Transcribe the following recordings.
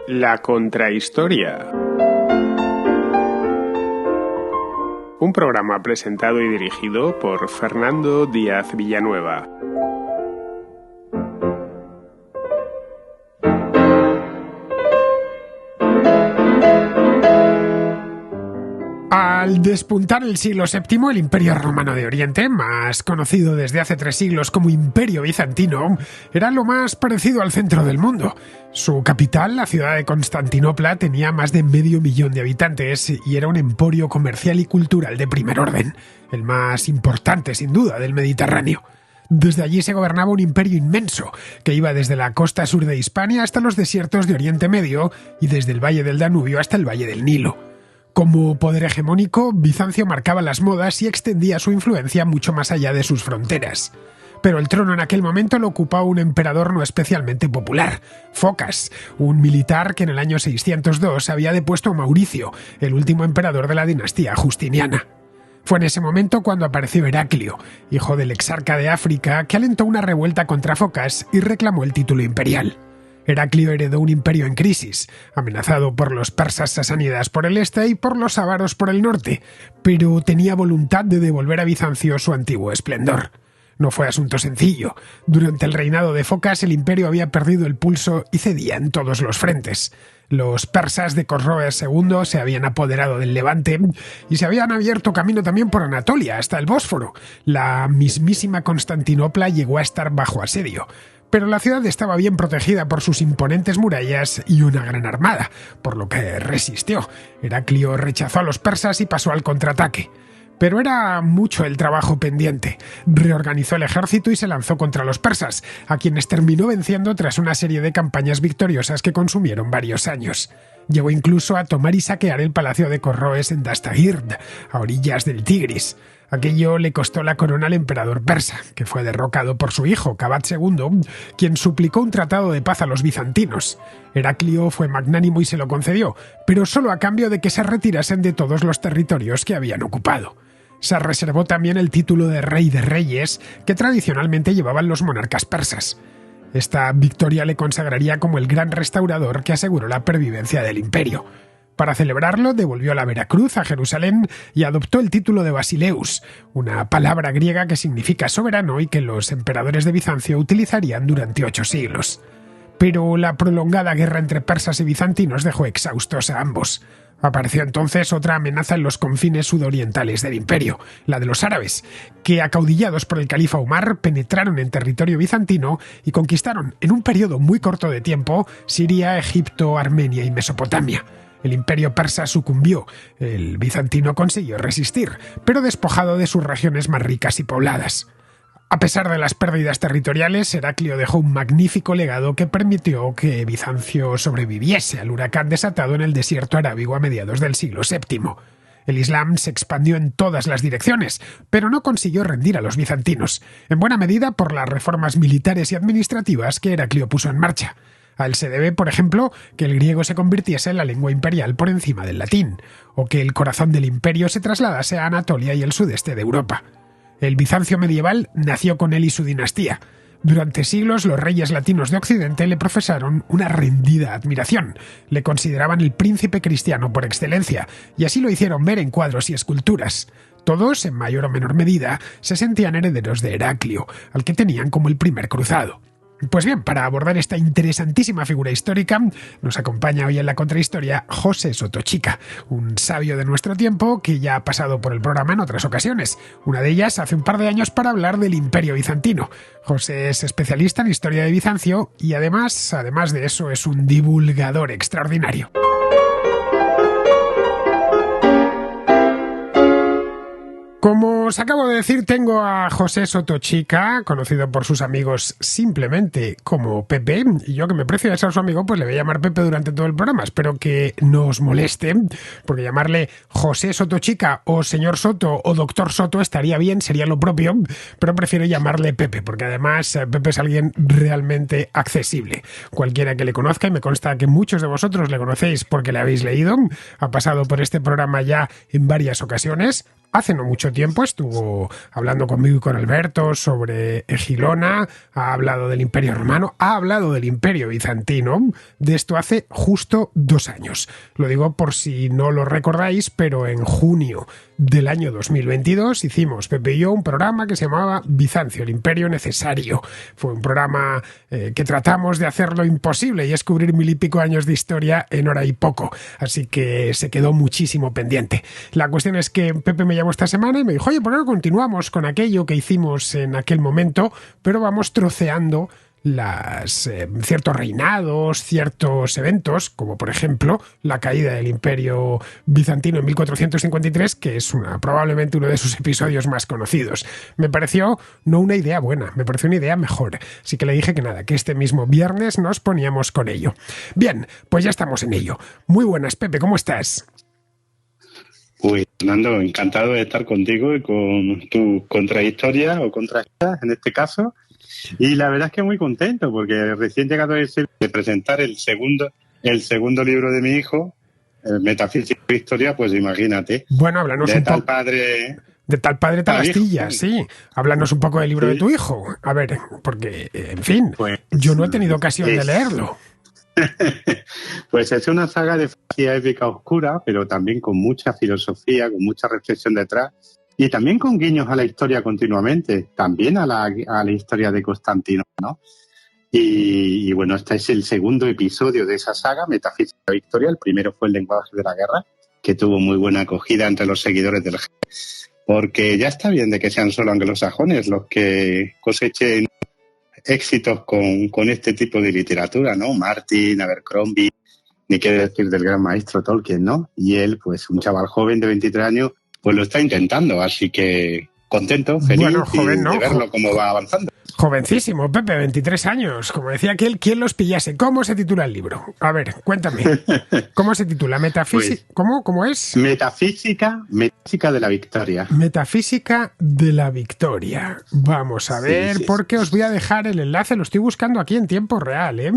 La Contrahistoria. Un programa presentado y dirigido por Fernando Díaz Villanueva. Al despuntar el siglo VII, el Imperio Romano de Oriente, más conocido desde hace 3 siglos como Imperio Bizantino, era lo más parecido al centro del mundo. Su capital, la ciudad de Constantinopla, tenía más de 500.000 de habitantes y era un emporio comercial y cultural de primer orden, el más importante, sin duda, del Mediterráneo. Desde allí se gobernaba un imperio inmenso, que iba desde la costa sur de Hispania hasta los desiertos de Oriente Medio y desde el valle del Danubio hasta el valle del Nilo. Como poder hegemónico, Bizancio marcaba las modas y extendía su influencia mucho más allá de sus fronteras. Pero el trono en aquel momento lo ocupaba un emperador no especialmente popular, Focas, un militar que en el año 602 había depuesto a Mauricio, el último emperador de la dinastía Justiniana. Fue en ese momento cuando apareció Heraclio, hijo del exarca de África, que alentó una revuelta contra Focas y reclamó el título imperial. Heraclio heredó un imperio en crisis, amenazado por los persas sasánidas por el este y por los ávaros por el norte, pero tenía voluntad de devolver a Bizancio su antiguo esplendor. No fue asunto sencillo. Durante el reinado de Focas el imperio había perdido el pulso y cedía en todos los frentes. Los persas de Corroes II se habían apoderado del Levante y se habían abierto camino también por Anatolia, hasta el Bósforo. La mismísima Constantinopla llegó a estar bajo asedio. Pero la ciudad estaba bien protegida por sus imponentes murallas y una gran armada, por lo que resistió. Heraclio rechazó a los persas y pasó al contraataque. Pero era mucho el trabajo pendiente. Reorganizó el ejército y se lanzó contra los persas, a quienes terminó venciendo tras una serie de campañas victoriosas que consumieron varios años. Llegó incluso a tomar y saquear el palacio de Corroes en Dastagird, a orillas del Tigris. Aquello le costó la corona al emperador persa, que fue derrocado por su hijo, Cabat II, quien suplicó un tratado de paz a los bizantinos. Heraclio fue magnánimo y se lo concedió, pero solo a cambio de que se retirasen de todos los territorios que habían ocupado. Se reservó también el título de rey de reyes, que tradicionalmente llevaban los monarcas persas. Esta victoria le consagraría como el gran restaurador que aseguró la pervivencia del imperio. Para celebrarlo, devolvió la Veracruz a Jerusalén y adoptó el título de Basileus, una palabra griega que significa soberano y que los emperadores de Bizancio utilizarían durante 8 siglos. Pero la prolongada guerra entre persas y bizantinos dejó exhaustos a ambos. Apareció entonces otra amenaza en los confines sudorientales del imperio, la de los árabes, que acaudillados por el califa Umar penetraron en territorio bizantino y conquistaron en un periodo muy corto de tiempo Siria, Egipto, Armenia y Mesopotamia. El imperio persa sucumbió, el bizantino consiguió resistir, pero despojado de sus regiones más ricas y pobladas. A pesar de las pérdidas territoriales, Heraclio dejó un magnífico legado que permitió que Bizancio sobreviviese al huracán desatado en el desierto arábigo a mediados del siglo VII. El Islam se expandió en todas las direcciones, pero no consiguió rendir a los bizantinos, en buena medida por las reformas militares y administrativas que Heraclio puso en marcha. A él se debe, por ejemplo, que el griego se convirtiese en la lengua imperial por encima del latín, o que el corazón del imperio se trasladase a Anatolia y el sudeste de Europa. El Bizancio medieval nació con él y su dinastía. Durante siglos los reyes latinos de Occidente le profesaron una rendida admiración. Le consideraban el príncipe cristiano por excelencia, y así lo hicieron ver en cuadros y esculturas. Todos, en mayor o menor medida, se sentían herederos de Heraclio, al que tenían como el primer cruzado. Pues bien, para abordar esta interesantísima figura histórica, nos acompaña hoy en la contrahistoria José Sotochica, un sabio de nuestro tiempo que ya ha pasado por el programa en otras ocasiones. Una de ellas hace un par de años para hablar del Imperio Bizantino. José es especialista en historia de Bizancio y además de eso, es un divulgador extraordinario. Como os acabo de decir, tengo a José Sotochica, conocido por sus amigos simplemente como Pepe, y yo, que me precio de ser su amigo, pues le voy a llamar Pepe durante todo el programa. Espero que no os moleste, porque llamarle José Sotochica o señor Soto o doctor Soto estaría bien, sería lo propio, pero prefiero llamarle Pepe, porque además Pepe es alguien realmente accesible. Cualquiera que le conozca, y me consta que muchos de vosotros le conocéis porque le habéis leído, ha pasado por este programa ya en varias ocasiones. hace no mucho tiempo estuvo hablando conmigo y con Alberto sobre Egilona, ha hablado del Imperio Romano, ha hablado del Imperio Bizantino, de esto hace justo 2 años. Lo digo por si no lo recordáis, pero en junio del año 2022 hicimos Pepe y yo un programa que se llamaba Bizancio, el Imperio Necesario. Fue un programa que tratamos de hacer lo imposible y es cubrir 1000 y pico años de historia en hora y poco, así que se quedó muchísimo pendiente. La cuestión es que Pepe me llamó esta semana y me dijo, oye, ¿por qué no continuamos con aquello que hicimos en aquel momento, pero vamos troceando ciertos reinados, ciertos eventos, como por ejemplo la caída del Imperio Bizantino en 1453, que es probablemente uno de sus episodios más conocidos. Me pareció no una idea buena, me pareció una idea mejor. Así que le dije que nada, que este mismo viernes nos poníamos con ello. Bien, pues ya estamos en ello. Muy buenas, Pepe, ¿cómo estás? Pues, Fernando, encantado de estar contigo y con tu contrahistoria o contrahistoria en este caso. Y la verdad es que muy contento porque recién llegado de presentar el segundo libro de mi hijo, Metafísica e Historia, pues imagínate. Bueno, háblanos de un poco. De tal padre, tal astilla, sí. Háblanos un poco del libro de tu hijo. A ver, porque, en fin, pues, yo no he tenido ocasión de leerlo. Pues es una saga de fantasía épica oscura, pero también con mucha filosofía, con mucha reflexión detrás. Y también con guiños a la historia continuamente, también a la historia de Constantino, ¿no? Y bueno, este es el segundo episodio de esa saga, Metafísica e Historia. El primero fue El lenguaje de la guerra, que tuvo muy buena acogida entre los seguidores del género, porque ya está bien de que sean solo anglosajones los que cosechen éxitos con este tipo de literatura, ¿no? Martin, Abercrombie, ni qué decir del gran maestro Tolkien, ¿no? Y él, pues un chaval joven de 23 años, pues lo está intentando, así que contento, feliz, bueno, joven, ¿no? De verlo cómo va avanzando. Jovencísimo, Pepe, 23 años. Como decía aquel, ¿quién los pillase? ¿Cómo se titula el libro? A ver, cuéntame. ¿Cómo se titula? ¿Metafísica? Pues, ¿Cómo es? Metafísica de la Victoria. Metafísica de la Victoria. Vamos a ver, sí, porque os voy a dejar el enlace, lo estoy buscando aquí en tiempo real, ¿eh?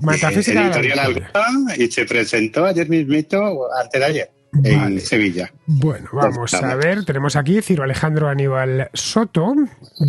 Metafísica de la Victoria. Y se presentó ayer mismito, antes de ayer. En Sevilla. Bueno, vamos a ver, tenemos aquí Ciro Alejandro Aníbal Soto.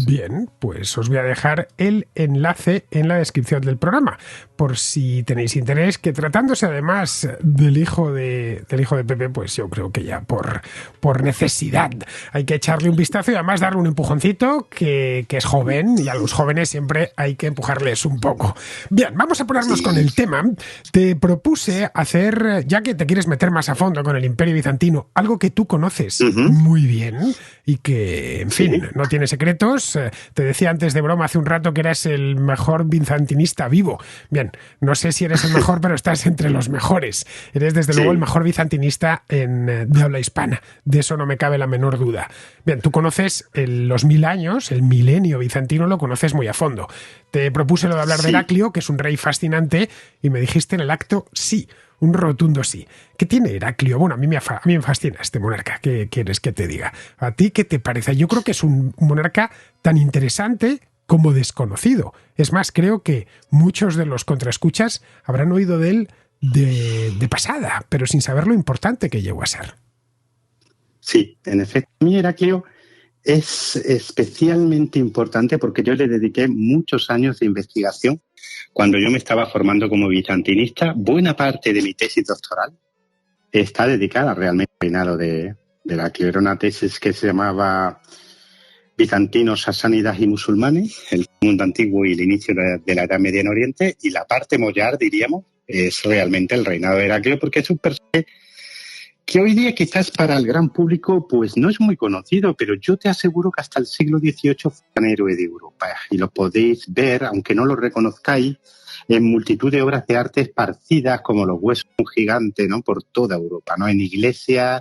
Bien, pues os voy a dejar el enlace en la descripción del programa, por si tenéis interés, que tratándose además del hijo de Pepe, pues yo creo que ya por necesidad hay que echarle un vistazo y además darle un empujoncito, que es joven, y a los jóvenes siempre hay que empujarles un poco. Bien, vamos a ponernos con el tema. Te propuse hacer, ya que te quieres meter más a fondo con el Imperio Bizantino, algo que tú conoces muy bien y que, en fin, no tiene secretos. Te decía antes de broma hace un rato que eras el mejor bizantinista vivo. Bien, no sé si eres el mejor, pero estás entre los mejores. Eres desde luego el mejor bizantinista de habla hispana. De eso no me cabe la menor duda. Bien, tú conoces los 1000 años, el milenio bizantino lo conoces muy a fondo. Te propuse lo de hablar de Heraclio, que es un rey fascinante, y me dijiste en el acto sí. Un rotundo sí. ¿Qué tiene Heraclio? Bueno, a mí me fascina este monarca. ¿Qué quieres que te diga? ¿A ti qué te parece? Yo creo que es un monarca tan interesante como desconocido. Es más, creo que muchos de los contraescuchas habrán oído de él de pasada, pero sin saber lo importante que llegó a ser. Sí, en efecto. A mí Heraclio es especialmente importante porque yo le dediqué muchos años de investigación. Cuando yo me estaba formando como bizantinista, buena parte de mi tesis doctoral está dedicada realmente al reinado de Heraclio. Era una tesis que se llamaba Bizantinos, Sasánidas y Musulmanes, el mundo antiguo y el inicio de la Edad Media en Oriente, y la parte mollar, diríamos, es realmente el reinado de Heraclio, porque es un personaje que hoy día quizás para el gran público pues no es muy conocido, pero yo te aseguro que hasta el siglo XVIII fue un héroe de Europa y lo podéis ver, aunque no lo reconozcáis, en multitud de obras de arte esparcidas como los huesos de un gigante, ¿no? Por toda Europa, ¿no? En iglesias,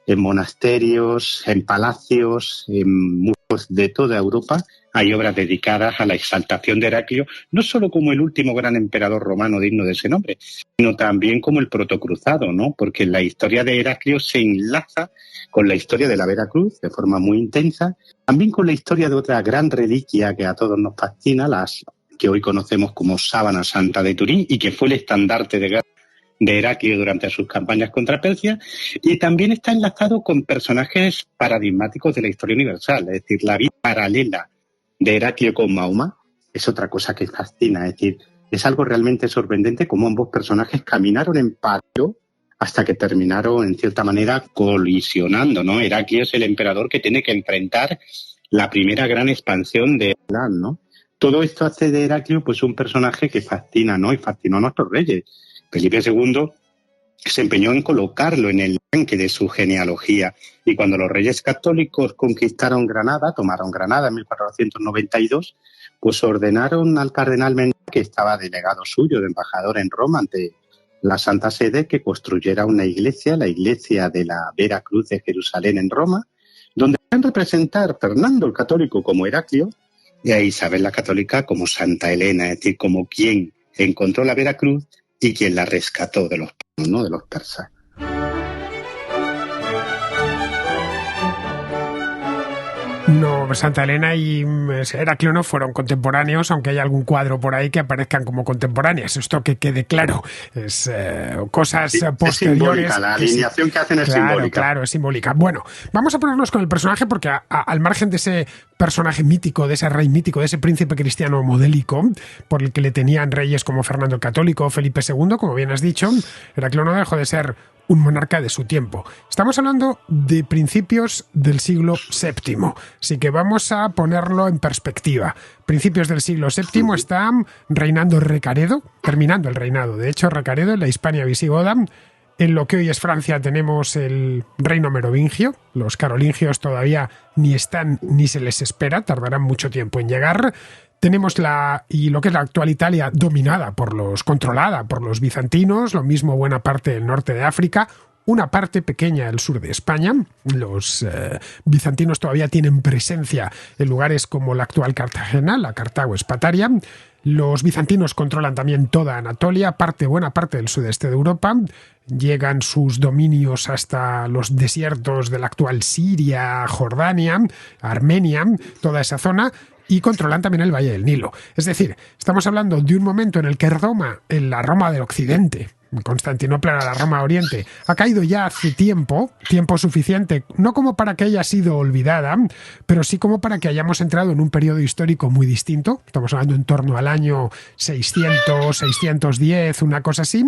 en monasterios, en palacios, en museos de toda Europa hay obras dedicadas a la exaltación de Heraclio, no solo como el último gran emperador romano digno de ese nombre, sino también como el protocruzado, ¿no? Porque la historia de Heraclio se enlaza con la historia de la Veracruz de forma muy intensa, también con la historia de otra gran reliquia que a todos nos fascina, las que hoy conocemos como Sábana Santa de Turín y que fue el estandarte de guerra de Heraclio durante sus campañas contra Persia, y también está enlazado con personajes paradigmáticos de la historia universal, es decir, la vida paralela de Heraclio con Mahoma es otra cosa que fascina, es decir, es algo realmente sorprendente cómo ambos personajes caminaron en paralelo hasta que terminaron, en cierta manera, colisionando, ¿no? Heraclio es el emperador que tiene que enfrentar la primera gran expansión de Islam, ¿no? Todo esto hace de Heraclio pues un personaje que fascina, ¿no? Y fascinó a nuestros reyes. Felipe II se empeñó en colocarlo en el ranque de su genealogía. Y cuando los reyes católicos conquistaron Granada, tomaron Granada en 1492, pues ordenaron al cardenal Mendoza, que estaba delegado suyo, de embajador en Roma ante la Santa Sede, que construyera una iglesia, la iglesia de la Vera Cruz de Jerusalén en Roma, donde van a representar Fernando el Católico como Heraclio y a Isabel la Católica como Santa Elena, es decir, como quien encontró la Vera Cruz y quien la rescató de los, ¿no?, de los persas. No, Santa Elena y Heraclio no fueron contemporáneos, aunque hay algún cuadro por ahí que aparezcan como contemporáneas. Esto que quede claro. Es cosas posteriores. Es simbólica, la alineación que hacen es simbólica. Claro, es simbólica. Bueno, vamos a ponernos con el personaje porque al margen de ese personaje mítico, de ese rey mítico, de ese príncipe cristiano modélico, por el que le tenían reyes como Fernando el Católico o Felipe II, como bien has dicho, Heraclio no dejó de ser un monarca de su tiempo. Estamos hablando de principios del siglo VII, así que vamos a ponerlo en perspectiva. Principios del siglo VII está reinando Recaredo, terminando el reinado, de hecho, Recaredo en la Hispania visigoda. En lo que hoy es Francia tenemos el reino merovingio. Los carolingios todavía ni están ni se les espera, tardarán mucho tiempo en llegar. Tenemos lo que es la actual Italia controlada por los bizantinos, lo mismo buena parte del norte de África, una parte pequeña del sur de España. Los bizantinos todavía tienen presencia en lugares como la actual Cartagena, la Cartago Espataria. Los bizantinos controlan también toda Anatolia, buena parte del sudeste de Europa. Llegan sus dominios hasta los desiertos de la actual Siria, Jordania, Armenia, toda esa zona. Y controlan también el Valle del Nilo. Es decir, estamos hablando de un momento en el que Roma, en la Roma del Occidente, Constantinopla era la Roma Oriente, ha caído ya hace tiempo suficiente, no como para que haya sido olvidada, pero sí como para que hayamos entrado en un periodo histórico muy distinto. Estamos hablando en torno al año 600, 610, una cosa así.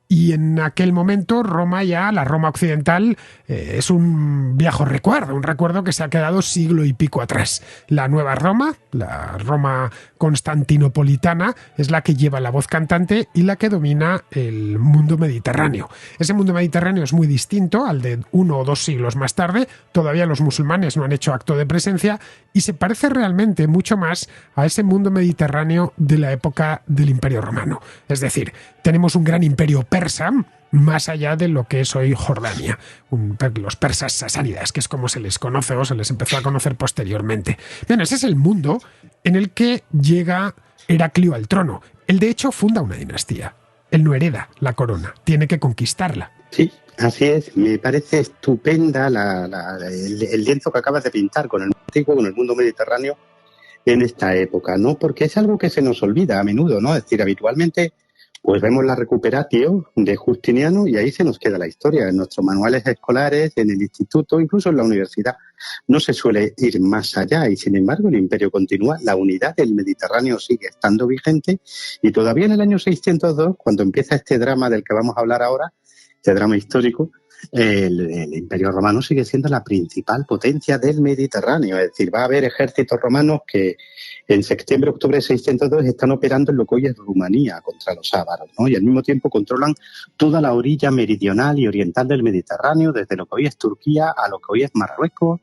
Y en aquel momento la Roma occidental, es un viejo recuerdo, un recuerdo que se ha quedado siglo y pico atrás. La nueva Roma, la Roma constantinopolitana, es la que lleva la voz cantante y la que domina el mundo mediterráneo. Ese mundo mediterráneo es muy distinto al de 1 o 2 siglos más tarde. Todavía los musulmanes no han hecho acto de presencia y se parece realmente mucho más a ese mundo mediterráneo de la época del Imperio Romano. Es decir, tenemos un gran imperio persa, más allá de lo que es hoy Jordania, los persas sasánidas, que es como se les conoce o se les empezó a conocer posteriormente. Bien, ese es el mundo en el que llega Heraclio al trono. Él, de hecho, funda una dinastía. Él no hereda la corona, tiene que conquistarla. Sí, así es. Me parece estupenda el lienzo que acabas de pintar con el mundo mediterráneo en esta época, ¿no? Porque es algo que se nos olvida a menudo, ¿no? Es decir, habitualmente pues vemos la Recuperatio de Justiniano y ahí se nos queda la historia. En nuestros manuales escolares, en el instituto, incluso en la universidad, no se suele ir más allá y, sin embargo, el imperio continúa, la unidad del Mediterráneo sigue estando vigente y todavía en el año 602, cuando empieza este drama del que vamos a hablar ahora, este drama histórico, el Imperio Romano sigue siendo la principal potencia del Mediterráneo. Es decir, va a haber ejércitos romanos que en septiembre-octubre de 602 están operando en lo que hoy es Rumanía contra los ávaros, ¿no? Y al mismo tiempo controlan toda la orilla meridional y oriental del Mediterráneo, desde lo que hoy es Turquía a lo que hoy es Marruecos.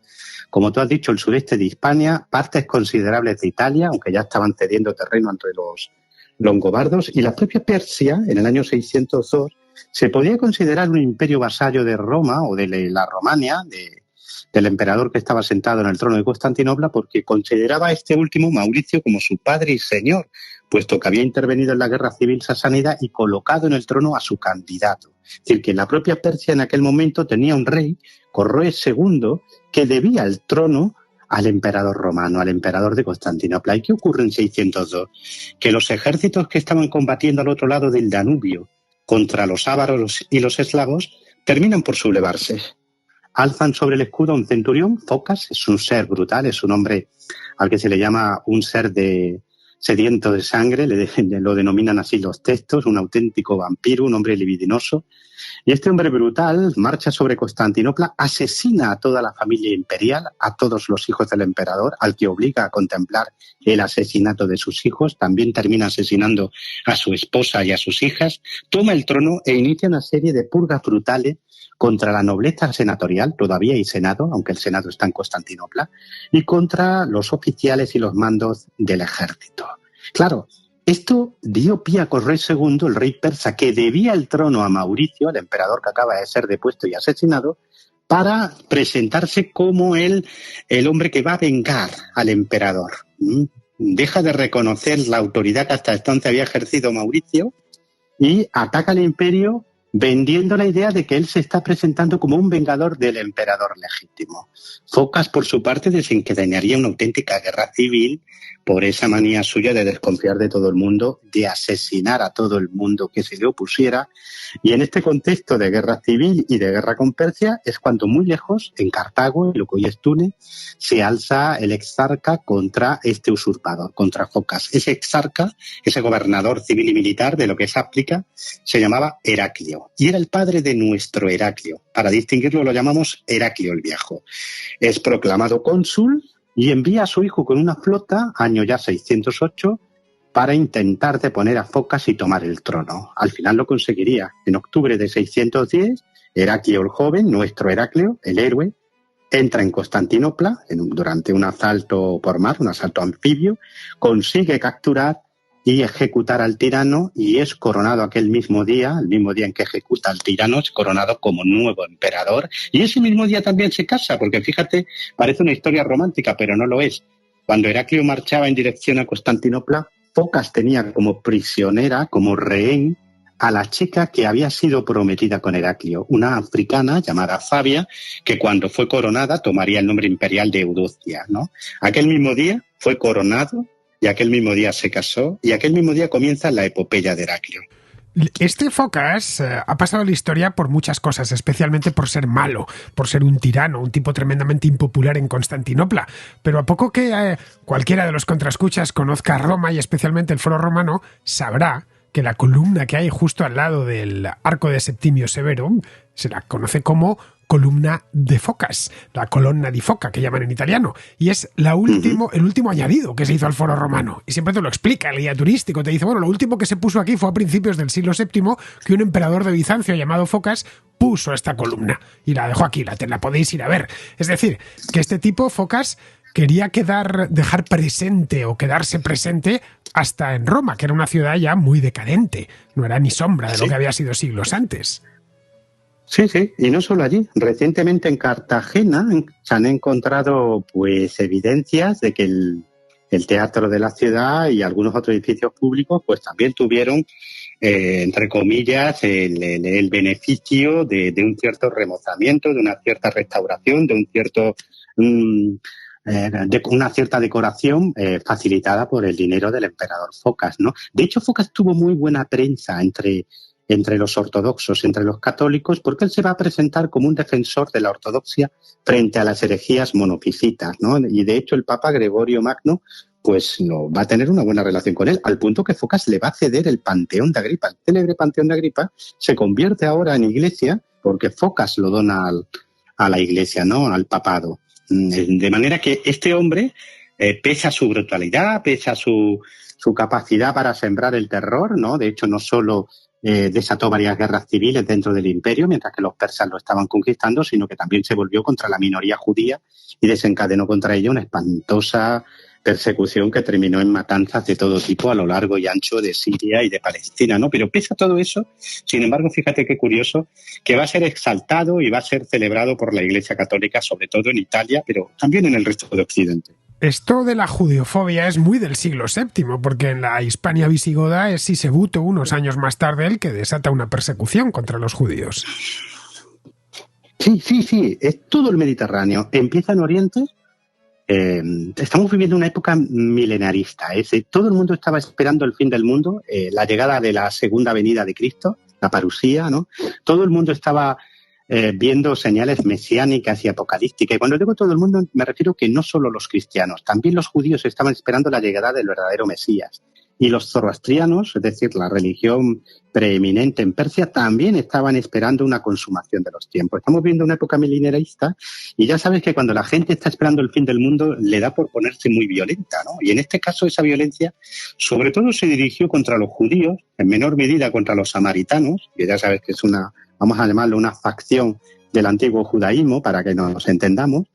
Como tú has dicho, el sureste de Hispania, partes considerables de Italia, aunque ya estaban cediendo terreno entre los longobardos, y la propia Persia, en el año 602, se podía considerar un imperio vasallo de Roma o de la Romania, del emperador que estaba sentado en el trono de Constantinopla, porque consideraba a este último, Mauricio, como su padre y señor, puesto que había intervenido en la guerra civil sasánida y colocado en el trono a su candidato. Es decir, que la propia Persia en aquel momento tenía un rey, Corroes II, que debía el trono al emperador romano, al emperador de Constantinopla. ¿Y qué ocurre en 602? Que los ejércitos que estaban combatiendo al otro lado del Danubio, contra los ávaros y los eslavos, terminan por sublevarse. Alzan sobre el escudo a un centurión. Focas es un ser brutal, es un hombre al que se le llama un ser sediento de sangre, lo denominan así los textos, un auténtico vampiro, un hombre libidinoso. Y este hombre brutal marcha sobre Constantinopla, asesina a toda la familia imperial, a todos los hijos del emperador, al que obliga a contemplar el asesinato de sus hijos, también termina asesinando a su esposa y a sus hijas, toma el trono e inicia una serie de purgas brutales contra la nobleza senatorial, todavía hay senado, aunque el senado está en Constantinopla, y contra los oficiales y los mandos del ejército. Claro, esto dio pie a Corrés II, el rey persa, que debía el trono a Mauricio, el emperador que acaba de ser depuesto y asesinado, para presentarse como el hombre que va a vengar al emperador. Deja de reconocer la autoridad que hasta entonces había ejercido Mauricio y ataca al imperio vendiendo la idea de que él se está presentando como un vengador del emperador legítimo. Focas, por su parte, desencadenaría una auténtica guerra civil por esa manía suya de desconfiar de todo el mundo, de asesinar a todo el mundo que se le opusiera. Y en este contexto de guerra civil y de guerra con Persia es cuando muy lejos, en Cartago, en lo que hoy es Túnez, se alza el exarca contra este usurpador, contra Focas. Ese exarca, ese gobernador civil y militar de lo que es África, se llamaba Heraclio. Y era el padre de nuestro Heraclio. Para distinguirlo lo llamamos Heraclio el Viejo. Es proclamado cónsul y envía a su hijo con una flota, año ya 608, para intentar deponer a Focas y tomar el trono. Al final lo conseguiría. En octubre de 610, Heraclio el joven, nuestro Heraclio, el héroe, entra en Constantinopla durante un asalto por mar, un asalto anfibio, consigue capturar y ejecutar al tirano y es coronado aquel mismo día, el mismo día en que ejecuta al tirano, es coronado como nuevo emperador. Y ese mismo día también se casa, porque fíjate, parece una historia romántica, pero no lo es. Cuando Heraclio marchaba en dirección a Constantinopla, Focas tenía como prisionera, como rehén, a la chica que había sido prometida con Heraclio, una africana llamada Fabia, que cuando fue coronada tomaría el nombre imperial de Eudocia, ¿no? Aquel mismo día fue coronado y aquel mismo día se casó y aquel mismo día comienza la epopeya de Heraclio. Este Focas ha pasado a la historia por muchas cosas, especialmente por ser malo, por ser un tirano, un tipo tremendamente impopular en Constantinopla. Pero a poco que cualquiera de los contraescuchas conozca Roma y especialmente el Foro Romano, sabrá que la columna que hay justo al lado del arco de Septimio Severo se la conoce como columna de Focas, la colonna di Foca, que llaman en italiano, y es el último añadido que se hizo al Foro Romano. Y siempre te lo explica el guía turístico, te dice, bueno, lo último que se puso aquí fue a principios del siglo VII, que un emperador de Bizancio llamado Focas puso esta columna, y la dejó aquí, la podéis ir a ver. Es decir, que este tipo, Focas, quería dejar presente o quedarse presente hasta en Roma, que era una ciudad ya muy decadente, no era ni sombra de lo que había sido siglos antes. Sí, y no solo allí. Recientemente en Cartagena se han encontrado pues evidencias de que el teatro de la ciudad y algunos otros edificios públicos pues también tuvieron, entre comillas, el beneficio de un cierto remozamiento, de una cierta restauración, de una cierta decoración facilitada por el dinero del emperador Focas, ¿no? De hecho, Focas tuvo muy buena prensa entre los ortodoxos, entre los católicos, porque él se va a presentar como un defensor de la ortodoxia frente a las herejías monofisitas, ¿no? Y de hecho el Papa Gregorio Magno pues no va a tener una buena relación con él, al punto que Focas le va a ceder el Panteón de Agripa. El célebre Panteón de Agripa se convierte ahora en iglesia porque Focas lo dona a la iglesia, ¿no? Al papado. De manera que este hombre, pese a su brutalidad, pese a su capacidad para sembrar el terror, ¿no? De hecho, no solo desató varias guerras civiles dentro del imperio, mientras que los persas lo estaban conquistando, sino que también se volvió contra la minoría judía y desencadenó contra ella una espantosa persecución que terminó en matanzas de todo tipo a lo largo y ancho de Siria y de Palestina, ¿no? Pero pese a todo eso, sin embargo, fíjate qué curioso, que va a ser exaltado y va a ser celebrado por la Iglesia Católica, sobre todo en Italia, pero también en el resto de Occidente. Esto de la judeofobia es muy del siglo VII, porque en la Hispania visigoda es Sisebuto, unos años más tarde, el que desata una persecución contra los judíos. Sí, es todo el Mediterráneo. Empieza en Oriente. Estamos viviendo una época milenarista. Todo el mundo estaba esperando el fin del mundo, la llegada de la segunda venida de Cristo, la parusía, ¿no? Todo el mundo estaba viendo señales mesiánicas y apocalípticas. Y cuando digo todo el mundo, me refiero que no solo los cristianos, también los judíos estaban esperando la llegada del verdadero Mesías. Y los zoroastrianos, es decir, la religión preeminente en Persia, también estaban esperando una consumación de los tiempos. Estamos viendo una época milenarista y ya sabes que cuando la gente está esperando el fin del mundo le da por ponerse muy violenta, ¿no? Y en este caso esa violencia sobre todo se dirigió contra los judíos, en menor medida contra los samaritanos, que ya sabes que es una, vamos a llamarlo una facción del antiguo judaísmo para que nos entendamos.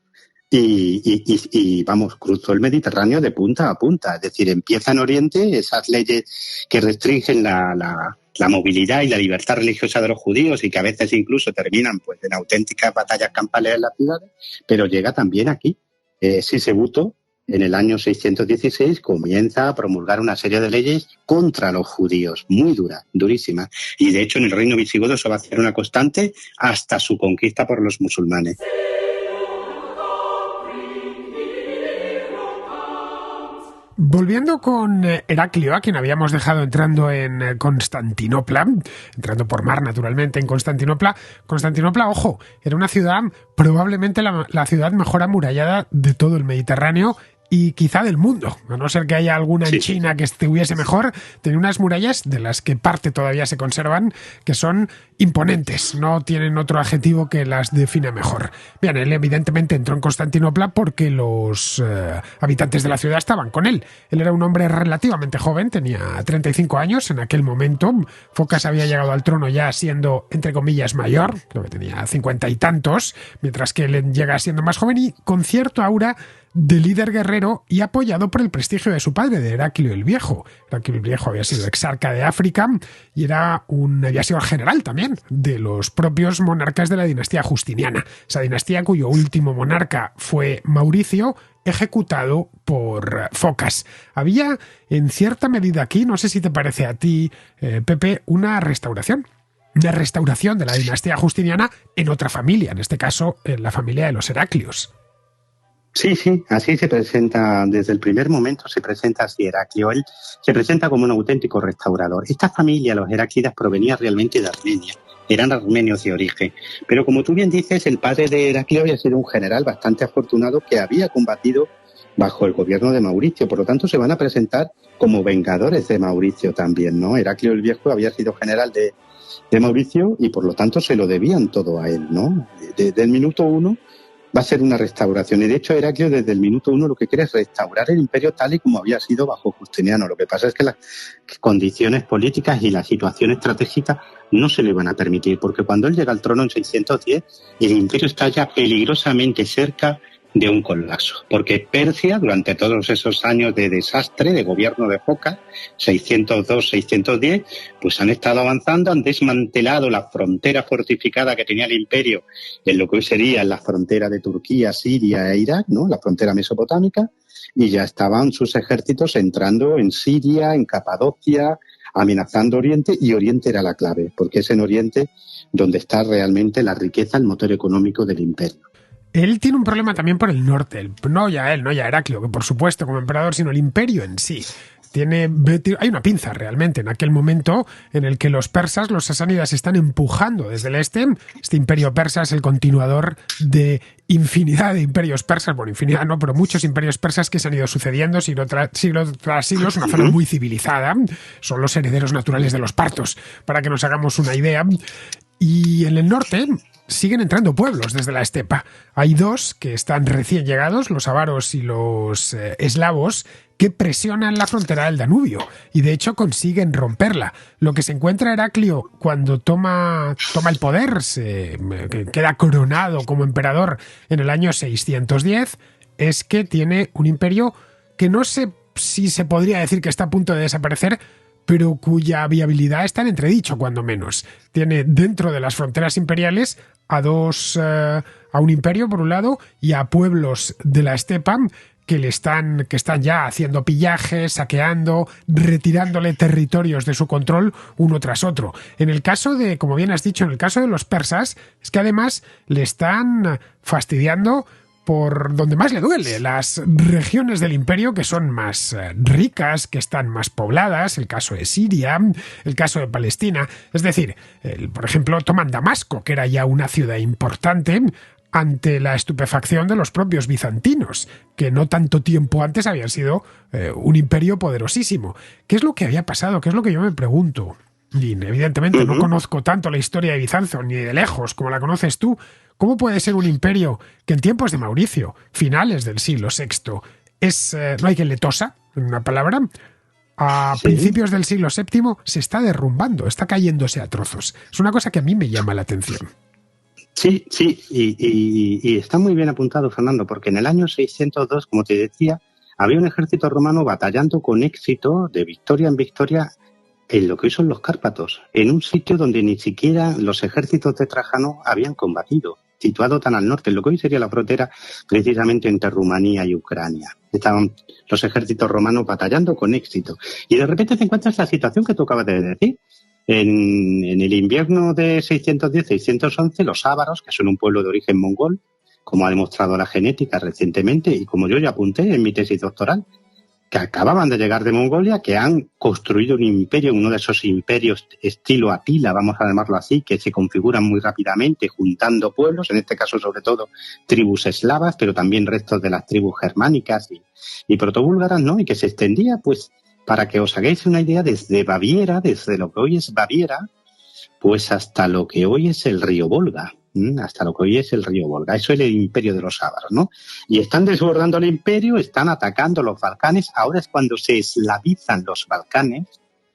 Y vamos, cruzó el Mediterráneo de punta a punta. Es decir, empieza en Oriente esas leyes que restringen la movilidad y la libertad religiosa de los judíos y que a veces incluso terminan pues en auténticas batallas campales en las ciudades, pero llega también aquí. Sisebuto, en el año 616, comienza a promulgar una serie de leyes contra los judíos, muy duras, durísimas. Y de hecho en el reino visigodo eso va a ser una constante hasta su conquista por los musulmanes. Volviendo con Heraclio, a quien habíamos dejado entrando en Constantinopla, entrando por mar naturalmente en Constantinopla. Constantinopla, ojo, era una ciudad, probablemente la ciudad mejor amurallada de todo el Mediterráneo y quizá del mundo, a no ser que haya alguna en China que estuviese mejor. Tenía unas murallas de las que parte todavía se conservan, que son imponentes, no tienen otro adjetivo que las define mejor. Bien, él evidentemente entró en Constantinopla porque los habitantes de la ciudad estaban con él. Él era un hombre relativamente joven, tenía 35 años en aquel momento. Focas había llegado al trono ya siendo, entre comillas, mayor, creo que tenía 50 y tantos, mientras que él llega siendo más joven y con cierto aura de líder guerrero y apoyado por el prestigio de su padre, de Heraclio el Viejo. Heraclio el Viejo había sido exarca de África y había sido general también de los propios monarcas de la dinastía Justiniana. Esa dinastía cuyo último monarca fue Mauricio, ejecutado por Focas. Había, en cierta medida aquí, no sé si te parece a ti, Pepe, una restauración de la dinastía Justiniana en otra familia, en este caso en la familia de los Heraclios. Sí, así se presenta, desde el primer momento se presenta así Heraclio. Él se presenta como un auténtico restaurador. Esta familia, los Heráclidas, provenía realmente de Armenia, eran armenios de origen. Pero como tú bien dices, el padre de Heraclio había sido un general bastante afortunado que había combatido bajo el gobierno de Mauricio. Por lo tanto, se van a presentar como vengadores de Mauricio también, ¿no? Heraclio el Viejo había sido general de Mauricio y por lo tanto se lo debían todo a él, ¿no? Desde el minuto uno va a ser una restauración. Y de hecho, Heraclio desde el minuto uno lo que quiere es restaurar el imperio tal y como había sido bajo Justiniano. Lo que pasa es que las condiciones políticas y la situación estratégica no se le van a permitir, porque cuando él llega al trono en 610, el imperio está ya peligrosamente cerca de un colapso, porque Persia, durante todos esos años de desastre, de gobierno de Focas, 602-610, pues han estado avanzando, han desmantelado la frontera fortificada que tenía el imperio en lo que hoy sería la frontera de Turquía, Siria e Irak, ¿no? La frontera mesopotámica, y ya estaban sus ejércitos entrando en Siria, en Capadocia, amenazando Oriente, y Oriente era la clave, porque es en Oriente donde está realmente la riqueza, el motor económico del imperio. Él tiene un problema también por el norte, no ya Heraclio, que por supuesto como emperador, sino el imperio en sí. Hay una pinza realmente en aquel momento en el que los persas, los sasánidas, están empujando desde el este. Este imperio persa es el continuador de infinidad de imperios persas, bueno, infinidad no, pero muchos imperios persas que se han ido sucediendo siglo tras siglo, una zona muy civilizada. Son los herederos naturales de los partos, para que nos hagamos una idea. Y en el norte siguen entrando pueblos desde la estepa. Hay dos que están recién llegados, los avaros y los eslavos, que presionan la frontera del Danubio y de hecho consiguen romperla. Lo que se encuentra Heraclio cuando toma el poder, queda coronado como emperador en el año 610, es que tiene un imperio que no sé si se podría decir que está a punto de desaparecer, pero cuya viabilidad está en entredicho, cuando menos. Tiene dentro de las fronteras imperiales a un imperio, por un lado, y a pueblos de la estepa que están ya haciendo pillajes, saqueando, retirándole territorios de su control uno tras otro. En el caso de, como bien has dicho, en el caso de los persas, es que además le están fastidiando por donde más le duele, las regiones del imperio que son más ricas, que están más pobladas, el caso de Siria, el caso de Palestina. Es decir, por ejemplo, toman Damasco, que era ya una ciudad importante, ante la estupefacción de los propios bizantinos, que no tanto tiempo antes habían sido un imperio poderosísimo. ¿Qué es lo que había pasado? ¿Qué es lo que yo me pregunto? Y evidentemente no conozco tanto la historia de Bizancio, ni de lejos, como la conoces tú. ¿Cómo puede ser un imperio que en tiempos de Mauricio, finales del siglo VI, no hay quien le tosa, en una palabra, a principios del siglo VII se está derrumbando, está cayéndose a trozos? Es una cosa que a mí me llama la atención. Sí, y está muy bien apuntado, Fernando, porque en el año 602, como te decía, había un ejército romano batallando con éxito, de victoria en victoria, en lo que hoy son los Cárpatos, en un sitio donde ni siquiera los ejércitos de Trajano habían combatido, situado tan al norte, en lo que hoy sería la frontera precisamente entre Rumanía y Ucrania. Estaban los ejércitos romanos batallando con éxito. Y de repente te encuentras la situación que tú acabas de decir. En el invierno de 610-611, los ávaros, que son un pueblo de origen mongol, como ha demostrado la genética recientemente y como yo ya apunté en mi tesis doctoral, que acababan de llegar de Mongolia, que han construido un imperio, uno de esos imperios estilo Atila, vamos a llamarlo así, que se configuran muy rápidamente juntando pueblos, en este caso sobre todo tribus eslavas, pero también restos de las tribus germánicas y protobúlgaras, ¿no? Y que se extendía, pues, para que os hagáis una idea, desde Baviera, desde lo que hoy es Baviera, pues hasta lo que hoy es el río Volga. Hasta lo que hoy es el río Volga. Eso es el imperio de los ávaros, ¿no? Y están desbordando el imperio, están atacando los Balcanes. Ahora es cuando se eslavizan los Balcanes,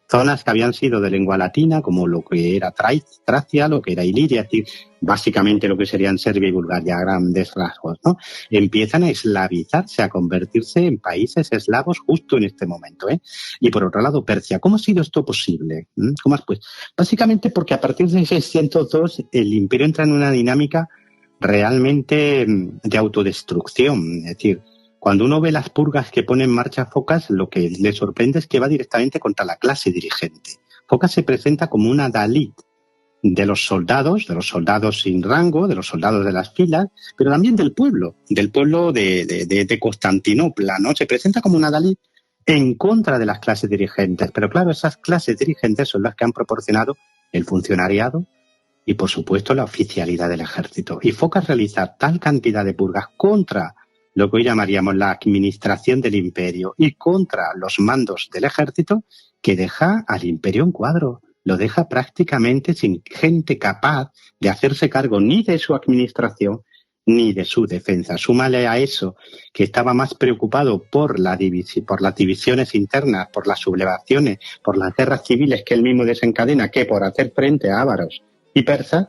zonas que habían sido de lengua latina, como lo que era Tracia, lo que era Iliria, es decir, básicamente lo que serían Serbia y Bulgaria a grandes rasgos, ¿no? Empiezan a eslavizarse, a convertirse en países eslavos justo en este momento, ¿eh? Y por otro lado, Persia. ¿Cómo ha sido esto posible? ¿Cómo pues? Básicamente porque a partir de 602 el imperio entra en una dinámica realmente de autodestrucción, es decir, cuando uno ve las purgas que pone en marcha Focas, lo que le sorprende es que va directamente contra la clase dirigente. Focas se presenta como una Dalit de los soldados sin rango, de los soldados de las filas, pero también del pueblo de Constantinopla, ¿no? Se presenta como una Dalit en contra de las clases dirigentes. Pero claro, esas clases dirigentes son las que han proporcionado el funcionariado y, por supuesto, la oficialidad del ejército. Y Focas realiza tal cantidad de purgas contra lo que hoy llamaríamos la administración del imperio y contra los mandos del ejército, que deja al imperio en cuadro, lo deja prácticamente sin gente capaz de hacerse cargo ni de su administración ni de su defensa. Súmale a eso que estaba más preocupado por las divisiones internas, por las sublevaciones, por las guerras civiles que él mismo desencadena, que por hacer frente a ávaros y persas.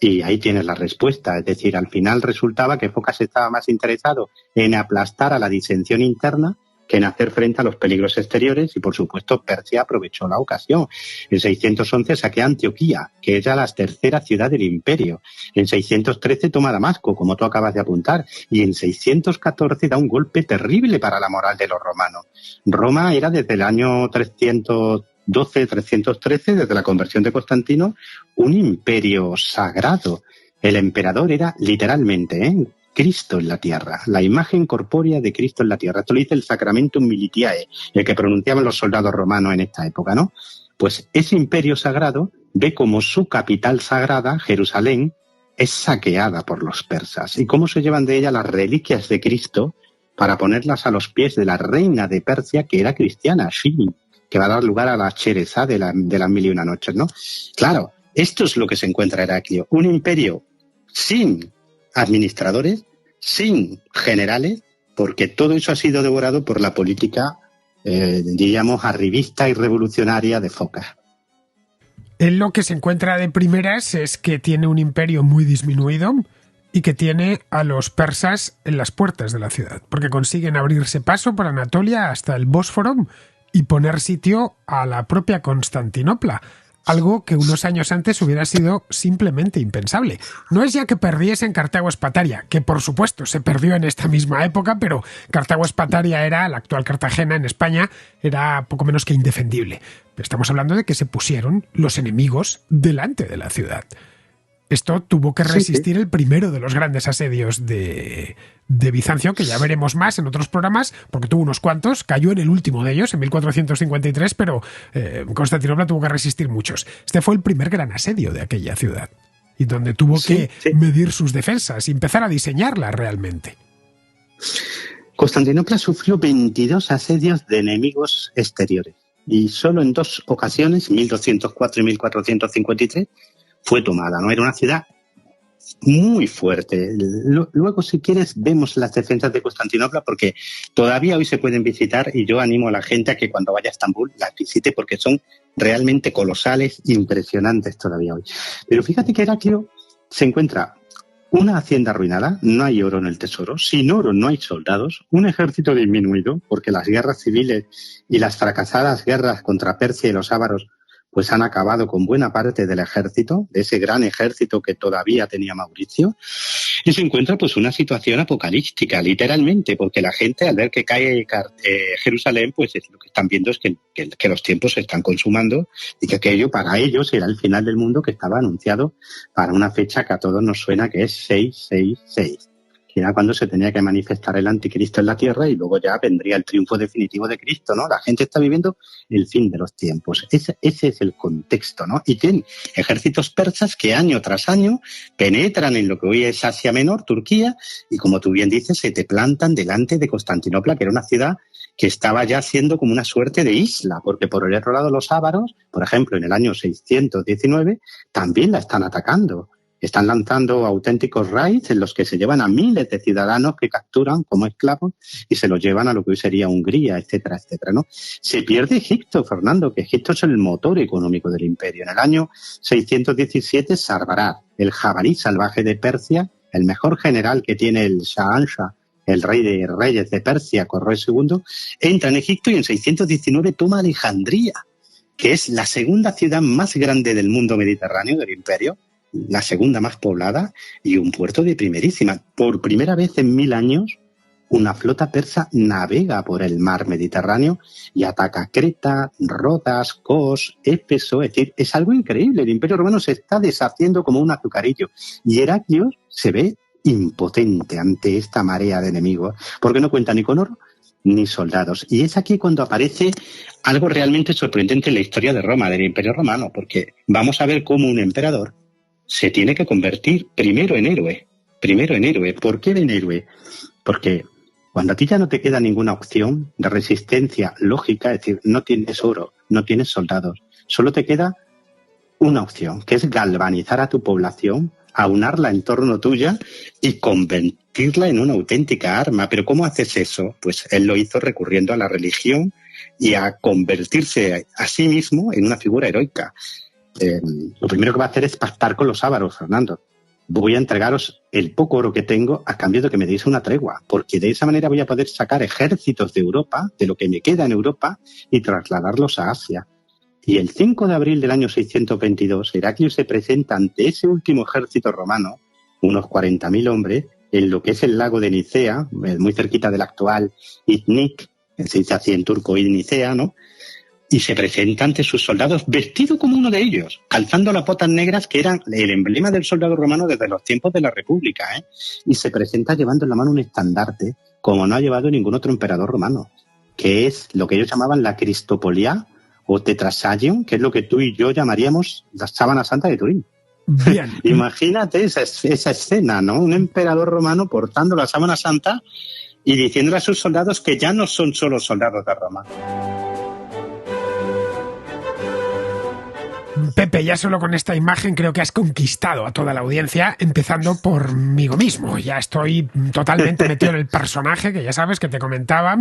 Y ahí tienes la respuesta. Es decir, al final resultaba que Focas estaba más interesado en aplastar a la disensión interna que en hacer frente a los peligros exteriores, y por supuesto Persia aprovechó la ocasión. En 611 saquea Antioquía, que es ya la tercera ciudad del imperio. En 613 toma Damasco, como tú acabas de apuntar, y en 614 da un golpe terrible para la moral de los romanos. Roma era desde el año 313, desde la conversión de Constantino, un imperio sagrado. El emperador era literalmente, Cristo en la tierra, la imagen corpórea de Cristo en la tierra. Esto lo dice el Sacramentum Militiae, el que pronunciaban los soldados romanos en esta época, ¿no? Pues ese imperio sagrado ve como su capital sagrada, Jerusalén, es saqueada por los persas. Y cómo se llevan de ella las reliquias de Cristo para ponerlas a los pies de la reina de Persia, que era cristiana, Shini, que va a dar lugar a la Cherezá de las Mil y Una Noches, ¿no? Claro, esto es lo que se encuentra Heraclio. Un imperio sin administradores, sin generales, porque todo eso ha sido devorado por la política, diríamos, arribista y revolucionaria de Focas. En lo que se encuentra de primeras es que tiene un imperio muy disminuido y que tiene a los persas en las puertas de la ciudad, porque consiguen abrirse paso por Anatolia hasta el Bósforo y poner sitio a la propia Constantinopla, algo que unos años antes hubiera sido simplemente impensable. No es ya que perdiesen Cartago Espataria, que por supuesto se perdió en esta misma época, pero Cartago Espataria era, la actual Cartagena en España, era poco menos que indefendible. Estamos hablando de que se pusieron los enemigos delante de la ciudad. Esto tuvo que Sí, sí. resistir el primero de los grandes asedios de Bizancio, que ya veremos más en otros programas, porque tuvo unos cuantos, cayó en el último de ellos, en 1453, pero Constantinopla tuvo que resistir muchos. Este fue el primer gran asedio de aquella ciudad, y donde tuvo Sí, que sí. medir sus defensas y empezar a diseñarlas realmente. Constantinopla sufrió 22 asedios de enemigos exteriores y solo en 2 ocasiones, 1204 y 1453, fue tomada, ¿no? Era una ciudad muy fuerte. Luego, si quieres, vemos las defensas de Constantinopla porque todavía hoy se pueden visitar y yo animo a la gente a que cuando vaya a Estambul las visite porque son realmente colosales, impresionantes todavía hoy. Pero fíjate que Heraclio se encuentra una hacienda arruinada, no hay oro en el tesoro, sin oro no hay soldados, un ejército disminuido porque las guerras civiles y las fracasadas guerras contra Persia y los ávaros pues han acabado con buena parte del ejército, de ese gran ejército que todavía tenía Mauricio, y se encuentra pues una situación apocalíptica, literalmente, porque la gente al ver que cae Jerusalén, pues lo que están viendo es que los tiempos se están consumando y que aquello para ellos era el final del mundo que estaba anunciado para una fecha que a todos nos suena que es 666. Que era cuando se tenía que manifestar el anticristo en la tierra y luego ya vendría el triunfo definitivo de Cristo, ¿no? La gente está viviendo el fin de los tiempos. Ese es el contexto, ¿no? Y tienen ejércitos persas que año tras año penetran en lo que hoy es Asia Menor, Turquía, y como tú bien dices, se te plantan delante de Constantinopla, que era una ciudad que estaba ya siendo como una suerte de isla, porque por el otro lado los ávaros, por ejemplo, en el año 619, también la están atacando. Están lanzando auténticos raids en los que se llevan a miles de ciudadanos que capturan como esclavos y se los llevan a lo que hoy sería Hungría, etcétera, etcétera, ¿no? Se pierde Egipto, Fernando, que Egipto es el motor económico del imperio. En el año 617, Sarbarat, el jabalí salvaje de Persia, el mejor general que tiene el Shahanshah, el rey de reyes de Persia, Corrés II, entra en Egipto y en 619 toma Alejandría, que es la segunda ciudad más grande del mundo mediterráneo del imperio, la segunda más poblada y un puerto de primerísima. Por primera vez en 1000 años, una flota persa navega por el mar Mediterráneo y ataca Creta, Rodas, Kos, Éfeso. Es decir, es algo increíble. El Imperio Romano se está deshaciendo como un azucarillo y Heraclio se ve impotente ante esta marea de enemigos porque no cuenta ni con oro ni soldados. Y es aquí cuando aparece algo realmente sorprendente en la historia de Roma, del Imperio Romano, porque vamos a ver cómo un emperador se tiene que convertir primero en héroe. ¿Por qué en héroe? Porque cuando a ti ya no te queda ninguna opción de resistencia lógica, es decir, no tienes oro, no tienes soldados, solo te queda una opción, que es galvanizar a tu población, aunarla en torno tuya y convertirla en una auténtica arma. ¿Pero cómo haces eso? Pues él lo hizo recurriendo a la religión y a convertirse a sí mismo en una figura heroica. Lo primero que va a hacer es pactar con los ávaros, Fernando. Voy a entregaros el poco oro que tengo a cambio de que me deis una tregua, porque de esa manera voy a poder sacar ejércitos de Europa, de lo que me queda en Europa, y trasladarlos a Asia. Y el 5 de abril del año 622, Heraclio se presenta ante ese último ejército romano, unos 40.000 hombres, en lo que es el lago de Nicea, muy cerquita del actual Iznik, se dice así en turco Nicea, ¿no? Y se presenta ante sus soldados vestido como uno de ellos, calzando las botas negras que eran el emblema del soldado romano desde los tiempos de la República, ¿eh? Y se presenta llevando en la mano un estandarte, como no ha llevado ningún otro emperador romano, que es lo que ellos llamaban la Cristopolia o Tetrasagion, que es lo que tú y yo llamaríamos la sábana santa de Turín. Bien. Imagínate esa escena, ¿no? Un emperador romano portando la sábana santa y diciéndole a sus soldados que ya no son solo soldados de Roma. Pepe, ya solo con esta imagen creo que has conquistado a toda la audiencia, empezando por mí mismo. Ya estoy totalmente metido en el personaje, que ya sabes que te comentaba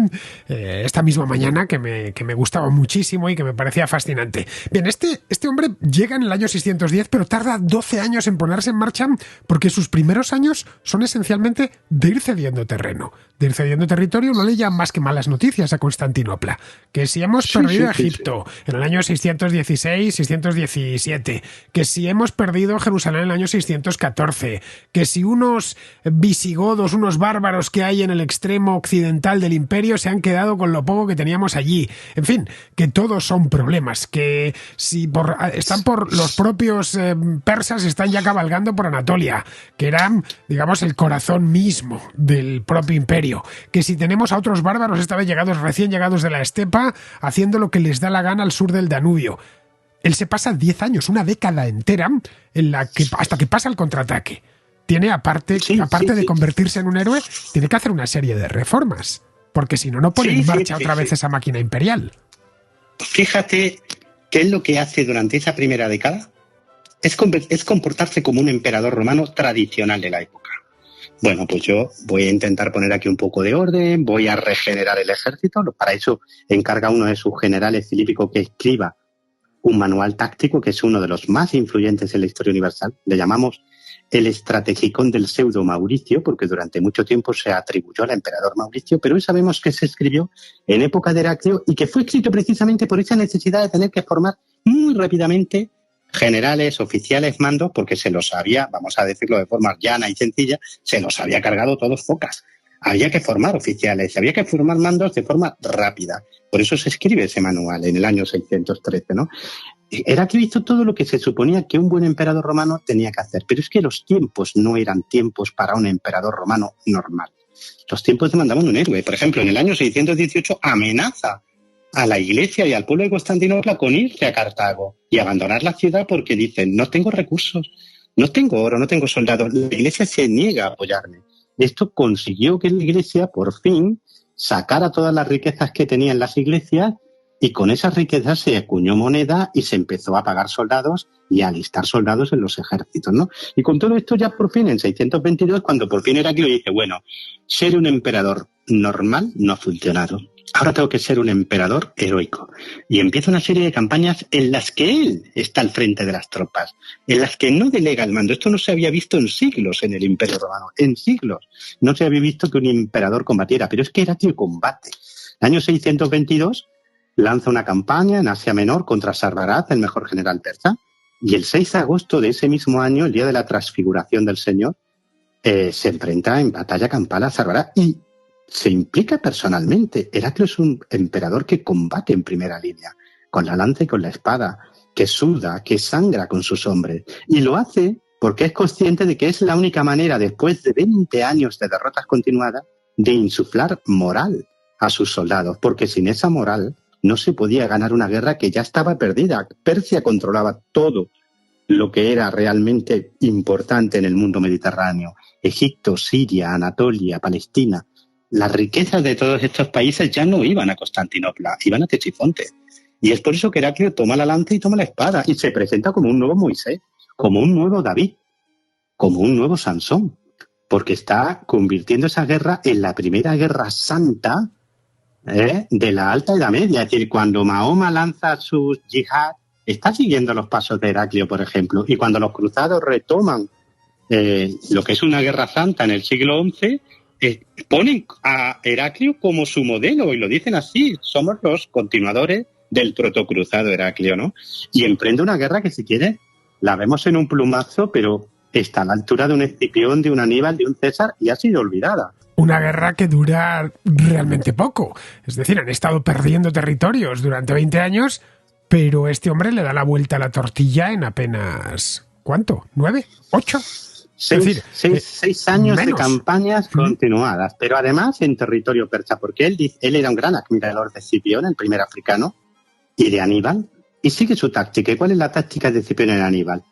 esta misma mañana, que me gustaba muchísimo y que me parecía fascinante. Bien, este hombre llega en el año 610, pero tarda 12 años en ponerse en marcha porque sus primeros años son esencialmente de ir cediendo terreno, de ir cediendo territorio. No le llaman más que malas noticias a Constantinopla, que si hemos perdido Egipto en el año 616, 617, 617, que si hemos perdido Jerusalén en el año 614, que si unos visigodos, unos bárbaros que hay en el extremo occidental del imperio se han quedado con lo poco que teníamos allí. En fin, que todos son problemas, que si están por los propios persas, están ya cabalgando por Anatolia, que eran, digamos, el corazón mismo del propio imperio, que si tenemos a otros bárbaros esta vez recién llegados de la estepa, haciendo lo que les da la gana al sur del Danubio. Él se pasa 10 años, una década entera, en la que hasta que pasa el contraataque. Tiene, aparte de convertirse en un héroe, tiene que hacer una serie de reformas, porque si no, no pone en marcha otra vez esa máquina imperial. Fíjate qué es lo que hace durante esa primera década. Es comportarse como un emperador romano tradicional de la época. Bueno, pues yo voy a intentar poner aquí un poco de orden, voy a regenerar el ejército. Para eso encarga uno de sus generales, Filípico, que escriba un manual táctico, que es uno de los más influyentes en la historia universal. Le llamamos el Estrategicón del Pseudo Mauricio, porque durante mucho tiempo se atribuyó al emperador Mauricio, pero hoy sabemos que se escribió en época de Heraclio y que fue escrito precisamente por esa necesidad de tener que formar muy rápidamente generales, oficiales, mandos, porque se los había, vamos a decirlo de forma llana y sencilla, se los había cargado todos focas. Había que formar oficiales, había que formar mandos de forma rápida. Por eso se escribe ese manual en el año 613, ¿no? Heraclio hizo todo lo que se suponía que un buen emperador romano tenía que hacer, pero es que los tiempos no eran tiempos para un emperador romano normal. Los tiempos demandaban un héroe. Por ejemplo, en el año 618 amenaza a la Iglesia y al pueblo de Constantinopla con irse a Cartago y abandonar la ciudad porque dicen, no tengo recursos, no tengo oro, no tengo soldados. La Iglesia se niega a apoyarme. Esto consiguió que la Iglesia, por fin, sacara todas las riquezas que tenían las iglesias y con esas riquezas se acuñó moneda y se empezó a pagar soldados y a alistar soldados en los ejércitos, ¿no? Y con todo esto ya por fin, en 622, cuando por fin Heraclio dice, bueno, ser un emperador normal no ha funcionado. Ahora tengo que ser un emperador heroico. Y empieza una serie de campañas en las que él está al frente de las tropas, en las que no delega el mando. Esto no se había visto en siglos en el Imperio Romano, en siglos. No se había visto que un emperador combatiera, pero es que Heraclio combate. En el año 622 lanza una campaña en Asia Menor contra Sarbaraz, el mejor general persa, y el 6 de agosto de ese mismo año, el día de la transfiguración del Señor, se enfrenta en batalla campal a Sarbaraz y se implica personalmente. Heraclio es un emperador que combate en primera línea, con la lanza y con la espada, que suda, que sangra con sus hombres. Y lo hace porque es consciente de que es la única manera, después de 20 años de derrotas continuadas, de insuflar moral a sus soldados, porque sin esa moral no se podía ganar una guerra que ya estaba perdida. Persia controlaba todo lo que era realmente importante en el mundo mediterráneo. Egipto, Siria, Anatolia, Palestina. Las riquezas de todos estos países ya no iban a Constantinopla, iban a Ctesifonte. Y es por eso que Heraclio toma la lanza y toma la espada y se presenta como un nuevo Moisés, como un nuevo David, como un nuevo Sansón, porque está convirtiendo esa guerra en la primera guerra santa de la Alta Edad Media. Es decir, cuando Mahoma lanza sus yihad, está siguiendo los pasos de Heraclio, por ejemplo, y cuando los cruzados retoman lo que es una guerra santa en el siglo XI, ponen a Heraclio como su modelo y lo dicen así, somos los continuadores del protocruzado Heraclio, ¿no? Y emprende una guerra que, si quiere, la vemos en un plumazo, pero está a la altura de un Escipión, de un Aníbal, de un César, y ha sido olvidada. Una guerra que dura realmente poco. Es decir, han estado perdiendo territorios durante 20 años, pero este hombre le da la vuelta a la tortilla en apenas... ¿cuánto? ¿9? ¿8? Seis años menos. De campañas continuadas, pero además en territorio persa, porque él era un gran admirador de Escipión, el primer africano, y de Aníbal, y sigue su táctica. ¿Y cuál es la táctica de Escipión en Aníbal?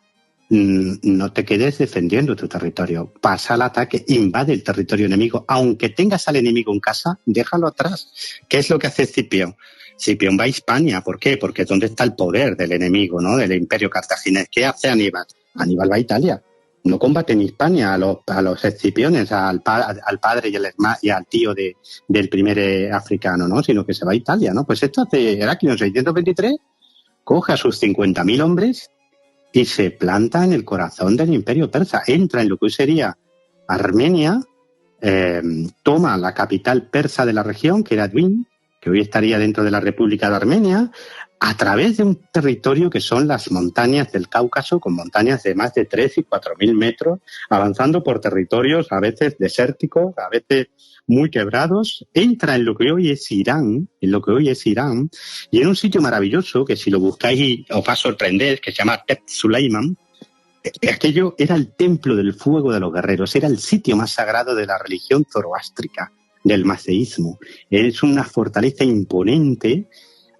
No te quedes defendiendo tu territorio, pasa al ataque, invade el territorio enemigo, aunque tengas al enemigo en casa, déjalo atrás. ¿Qué es lo que hace Escipión? Escipión va a Hispania. ¿Por qué? Porque es donde está el poder del enemigo, ¿no? Del imperio cartaginés. ¿Qué hace Aníbal? Aníbal va a Italia. No combate en Hispania a los escipiones, al padre y al tío del primer africano, ¿no? Sino que se va a Italia, ¿no? Pues esto hace Heraclio en 623, coge a sus 50.000 hombres y se planta en el corazón del imperio persa. Entra en lo que hoy sería Armenia, toma la capital persa de la región, que era Dwin, que hoy estaría dentro de la República de Armenia, a través de un territorio que son las montañas del Cáucaso, con montañas de más de 3 y 4.000 metros, avanzando por territorios a veces desérticos, a veces muy quebrados, entra en lo que hoy es Irán, y en un sitio maravilloso que si lo buscáis os va a sorprender, que se llama Tep Suleiman. Aquello era el templo del fuego de los guerreros, era el sitio más sagrado de la religión zoroástrica, del maceísmo. Es una fortaleza imponente.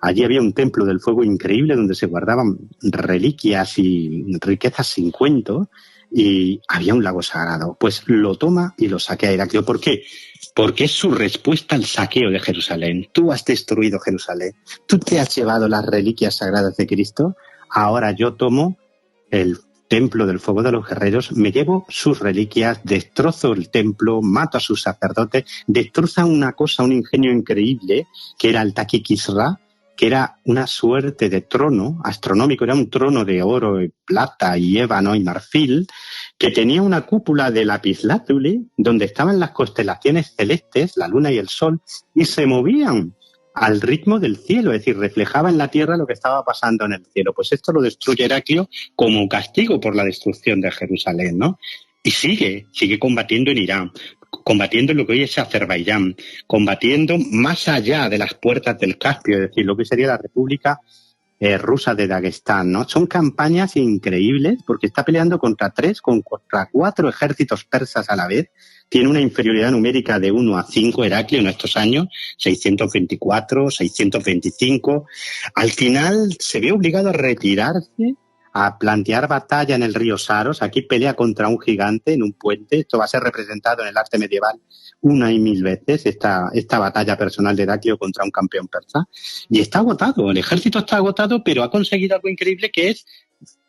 Allí había un templo del fuego increíble donde se guardaban reliquias y riquezas sin cuento, y había un lago sagrado. Pues lo toma y lo saquea Heraclio. ¿Por qué? Porque es su respuesta al saqueo de Jerusalén. Tú has destruido Jerusalén, tú te has llevado las reliquias sagradas de Cristo, ahora yo tomo el templo del fuego de los guerreros, me llevo sus reliquias, destrozo el templo, mato a sus sacerdotes, destroza una cosa, un ingenio increíble, que era el Taquikisra, que era una suerte de trono astronómico, era un trono de oro, y plata y ébano y marfil, que tenía una cúpula de lapislázuli, donde estaban las constelaciones celestes, la luna y el sol, y se movían al ritmo del cielo, es decir, reflejaba en la tierra lo que estaba pasando en el cielo. Pues esto lo destruye Heraclio como castigo por la destrucción de Jerusalén, ¿no? Y sigue combatiendo en Irán, combatiendo en lo que hoy es Azerbaiyán, combatiendo más allá de las puertas del Caspio, es decir, lo que sería la República rusa de Dagestán, ¿no? Son campañas increíbles porque está peleando contra 4 ejércitos persas a la vez. Tiene una inferioridad numérica de 1 a 5 Heraclio en estos años, 624, 625. Al final se ve obligado a retirarse, a plantear batalla en el río Saros. Aquí pelea contra un gigante en un puente. Esto va a ser representado en el arte medieval 1.000 veces, esta batalla personal de Heraclio contra un campeón persa. Y está agotado, el ejército está agotado, pero ha conseguido algo increíble, que es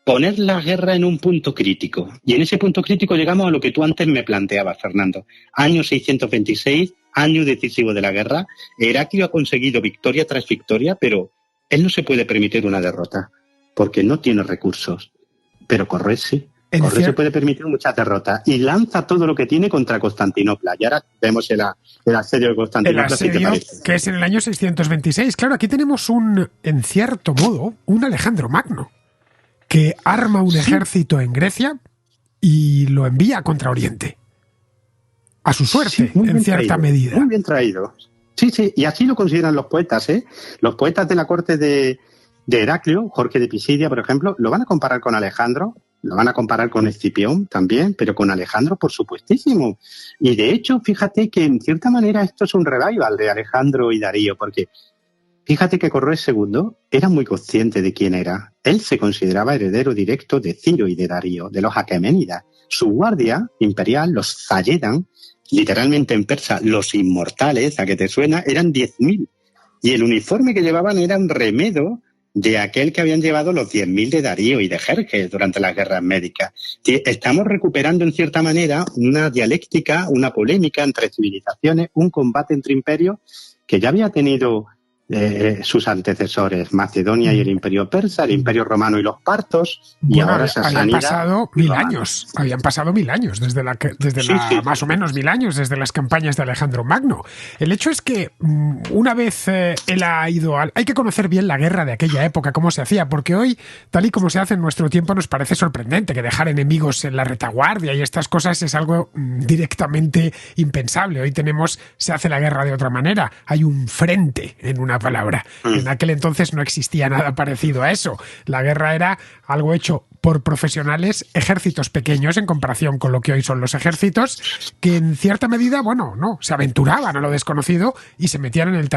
poner la guerra en un punto crítico. Y en ese punto crítico llegamos a lo que tú antes me planteabas, Fernando. Año 626, año decisivo de la guerra. Heraclio ha conseguido victoria tras victoria, pero él no se puede permitir una derrota, porque no tiene recursos. Pero Corrés sí. Corrés se puede permitir muchas derrotas y lanza todo lo que tiene contra Constantinopla. Y ahora vemos el asedio de Constantinopla. El asedio, que es en el año 626. Claro, aquí tenemos en cierto modo, un Alejandro Magno, que arma un ejército en Grecia y lo envía contra Oriente. A su suerte, en cierta medida. Muy bien traído. Sí, y así lo consideran los poetas, ¿eh? Los poetas de la corte de Heraclio, Jorge de Pisidia, por ejemplo, lo van a comparar con Alejandro, lo van a comparar con Escipión también, pero con Alejandro, por supuestísimo. Y de hecho, fíjate que en cierta manera esto es un revival de Alejandro y Darío, porque fíjate que Corrés II era muy consciente de quién era. Él se consideraba heredero directo de Ciro y de Darío, de los aqueménidas. Su guardia imperial, los Zayedan, literalmente en persa, los inmortales, ¿a que te suena? Eran 10.000. Y el uniforme que llevaban era un remedo de aquel que habían llevado los 10.000 de Darío y de Jerjes durante las guerras médicas. Estamos recuperando en cierta manera una dialéctica, una polémica entre civilizaciones, un combate entre imperios que ya había tenido sus antecesores, Macedonia y el Imperio Persa, el Imperio Romano y los partos, y bueno, ahora habían pasado 1.000 años. Habían pasado 1.000 años, más o menos 1.000 años, desde las campañas de Alejandro Magno. El hecho es que una vez él ha ido hay que conocer bien la guerra de aquella época, cómo se hacía, porque hoy, tal y como se hace en nuestro tiempo, nos parece sorprendente que dejar enemigos en la retaguardia y estas cosas es algo directamente impensable. Hoy se hace la guerra de otra manera. Hay un frente, en una palabra. En aquel entonces no existía nada parecido a eso. La guerra era algo hecho por profesionales, ejércitos pequeños en comparación con lo que hoy son los ejércitos, que en cierta medida, se aventuraban a lo desconocido y se metían en el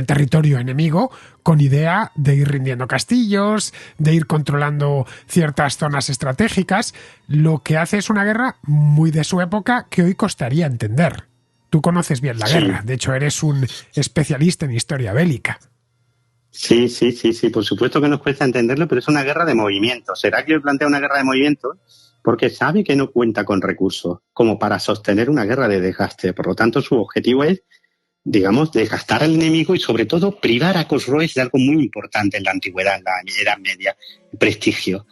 territorio enemigo con idea de ir rindiendo castillos, de ir controlando ciertas zonas estratégicas. Lo que hace es una guerra muy de su época que hoy costaría entender. Tú conoces bien la guerra, de hecho eres un especialista en historia bélica. Sí, por supuesto que nos cuesta entenderlo, pero es una guerra de movimientos. Heraclio plantea una guerra de movimientos porque sabe que no cuenta con recursos como para sostener una guerra de desgaste. Por lo tanto, su objetivo es, desgastar al enemigo y sobre todo privar a Cosroes de algo muy importante en la antigüedad, en la Edad Media, prestigio.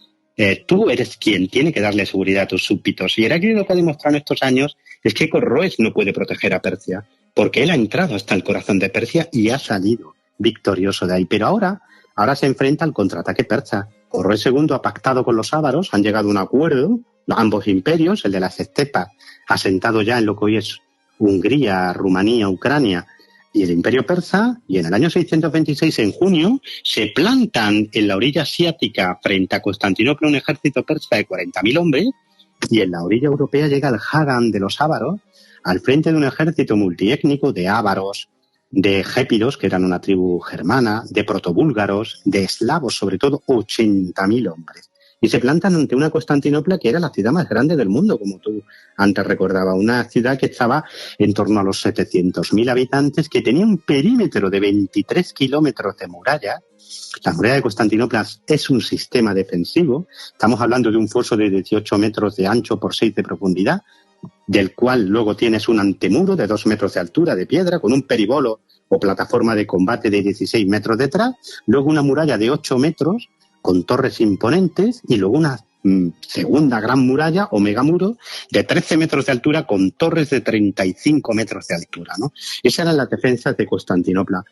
Tú eres quien tiene que darle seguridad a tus súbditos. Y Heraclio lo que ha demostrado en estos años es que Cosroes no puede proteger a Persia, porque él ha entrado hasta el corazón de Persia y ha salido victorioso de ahí. Pero ahora ahora se enfrenta al contraataque persa. Khosrov II ha pactado con los ávaros, han llegado a un acuerdo, ambos imperios, el de las estepas, asentado ya en lo que hoy es Hungría, Rumanía, Ucrania, y el imperio persa, y en el año 626, en junio, se plantan en la orilla asiática frente a Constantinopla un ejército persa de 40.000 hombres, y en la orilla europea llega el Hagan de los ávaros, al frente de un ejército multiétnico de ávaros, de gépiros, que eran una tribu germana, de protobúlgaros, de eslavos, sobre todo 80.000 hombres. Y se plantan ante una Constantinopla que era la ciudad más grande del mundo, como tú antes recordabas, una ciudad que estaba en torno a los 700.000 habitantes, que tenía un perímetro de 23 kilómetros de muralla. La muralla de Constantinopla es un sistema defensivo. Estamos hablando de un foso de 18 metros de ancho por 6 de profundidad, del cual luego tienes un antemuro de 2 metros de altura de piedra, con un peribolo o plataforma de combate de 16 metros detrás, luego una muralla de 8 metros, con torres imponentes, y luego una segunda gran muralla o megamuro de 13 metros de altura con torres de 35 metros de altura, ¿no? Esas eran las defensas de Constantinopla.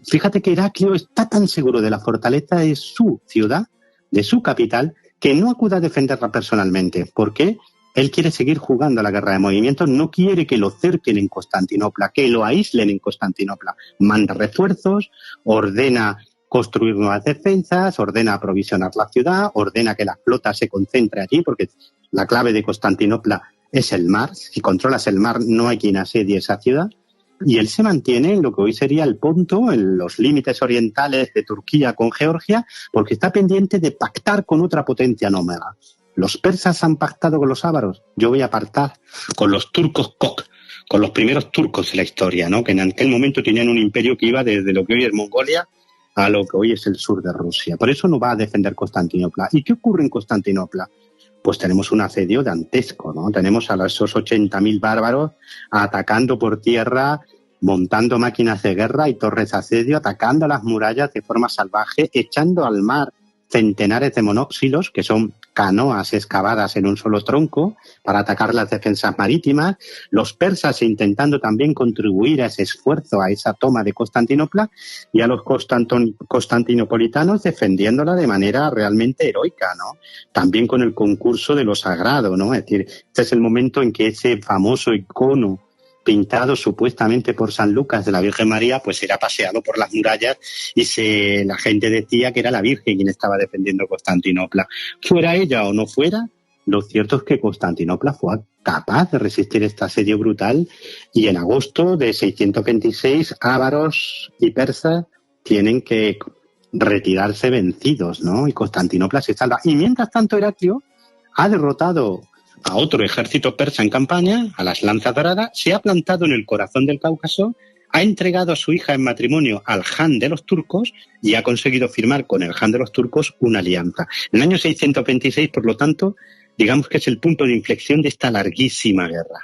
Fíjate que Heraclio está tan seguro de la fortaleza de su ciudad, de su capital, que no acude a defenderla personalmente. ¿Por qué? Él quiere seguir jugando a la guerra de movimientos, no quiere que lo cerquen en Constantinopla, que lo aíslen en Constantinopla. Manda refuerzos, ordena construir nuevas defensas, ordena aprovisionar la ciudad, ordena que la flota se concentre allí, porque la clave de Constantinopla es el mar. Si controlas el mar, no hay quien asedie esa ciudad. Y él se mantiene en lo que hoy sería el Ponto, en los límites orientales de Turquía con Georgia, porque está pendiente de pactar con otra potencia nómada. Los persas han pactado con los ávaros, yo voy a pactar con los turcos Kok, con los primeros turcos de la historia, ¿no? Que en aquel momento tenían un imperio que iba desde lo que hoy es Mongolia a lo que hoy es el sur de Rusia. Por eso no va a defender Constantinopla. ¿Y qué ocurre en Constantinopla? Pues tenemos un asedio dantesco, ¿no? Tenemos a esos 80.000 bárbaros atacando por tierra, montando máquinas de guerra y torres de asedio, atacando las murallas de forma salvaje, echando al mar centenares de monóxilos, que son canoas excavadas en un solo tronco, para atacar las defensas marítimas. Los persas intentando también contribuir a ese esfuerzo, a esa toma de Constantinopla, y a los constantinopolitanos defendiéndola de manera realmente heroica, ¿no? También con el concurso de lo sagrado, ¿no? Es decir, este es el momento en que ese famoso icono pintado supuestamente por San Lucas de la Virgen María, pues era paseado por las murallas y la gente decía que era la Virgen quien estaba defendiendo Constantinopla. Fuera ella o no fuera, lo cierto es que Constantinopla fue capaz de resistir este asedio brutal, y en agosto de 626 ávaros y persas tienen que retirarse vencidos, ¿no? Y Constantinopla se salva. Y mientras tanto Heraclio ha derrotado a otro ejército persa en campaña, a las lanzas doradas, se ha plantado en el corazón del Cáucaso, ha entregado a su hija en matrimonio al Jan de los turcos y ha conseguido firmar con el Jan de los turcos una alianza. En el año 626, por lo tanto, digamos que es el punto de inflexión de esta larguísima guerra.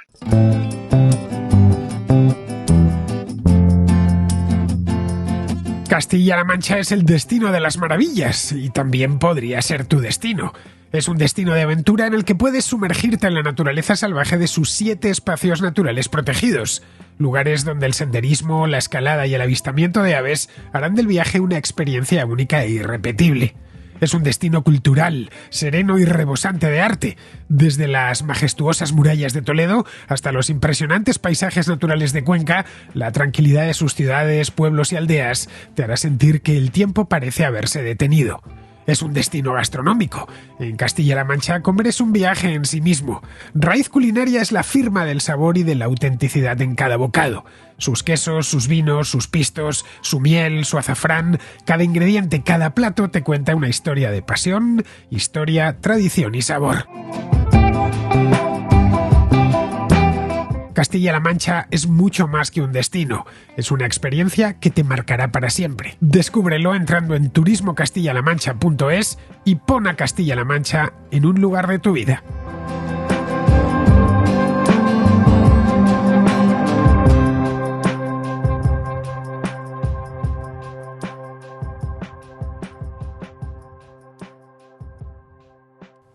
Castilla-La Mancha es el destino de las maravillas, y también podría ser tu destino. Es un destino de aventura en el que puedes sumergirte en la naturaleza salvaje de sus 7 espacios naturales protegidos, lugares donde el senderismo, la escalada y el avistamiento de aves harán del viaje una experiencia única e irrepetible. Es un destino cultural, sereno y rebosante de arte, desde las majestuosas murallas de Toledo hasta los impresionantes paisajes naturales de Cuenca. La tranquilidad de sus ciudades, pueblos y aldeas te hará sentir que el tiempo parece haberse detenido. Es un destino gastronómico. En Castilla-La Mancha comer es un viaje en sí mismo. Raíz Culinaria es la firma del sabor y de la autenticidad en cada bocado. Sus quesos, sus vinos, sus pistos, su miel, su azafrán, cada ingrediente, cada plato te cuenta una historia de pasión, historia, tradición y sabor. Castilla-La Mancha es mucho más que un destino, es una experiencia que te marcará para siempre. Descúbrelo entrando en turismocastillalamancha.es y pon a Castilla-La Mancha en un lugar de tu vida.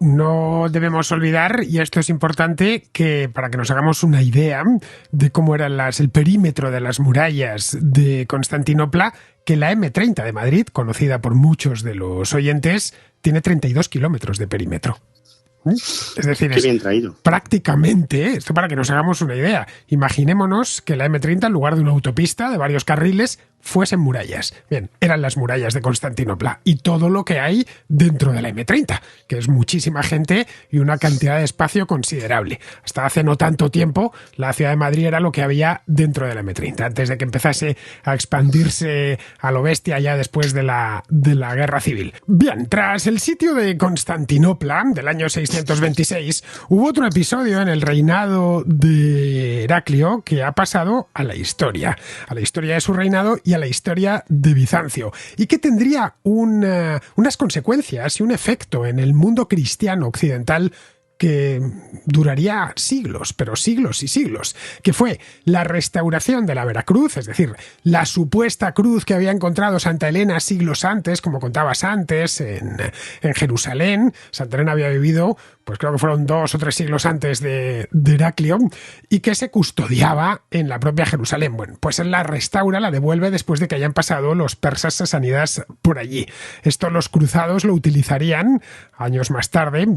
no debemos olvidar, y esto es importante, que para que nos hagamos una idea de cómo eran el perímetro de las murallas de Constantinopla, que la M30 de Madrid, conocida por muchos de los oyentes, tiene 32 kilómetros de perímetro. Es decir, Qué bien traído. Prácticamente, esto para que nos hagamos una idea, imaginémonos que la M30, en lugar de una autopista de varios carriles, fuesen murallas. Bien, eran las murallas de Constantinopla y todo lo que hay dentro de la M30, que es muchísima gente y una cantidad de espacio considerable. Hasta hace no tanto tiempo, la ciudad de Madrid era lo que había dentro de la M30, antes de que empezase a expandirse a lo bestia ya después de la Guerra Civil. Bien, tras el sitio de Constantinopla del año 626, hubo otro episodio en el reinado de Heraclio que ha pasado a la historia de su reinado y a la historia de Bizancio, y que tendría unas consecuencias y un efecto en el mundo cristiano occidental que duraría siglos, pero siglos y siglos, que fue la restauración de la Veracruz, es decir, la supuesta cruz que había encontrado Santa Elena siglos antes, como contabas antes, en Jerusalén. Santa Elena había vivido, pues creo que fueron 2 o 3 siglos antes de Heraclio, y que se custodiaba en la propia Jerusalén. Bueno, pues él la restaura, la devuelve después de que hayan pasado los persas sasánidas por allí. Esto los cruzados lo utilizarían años más tarde,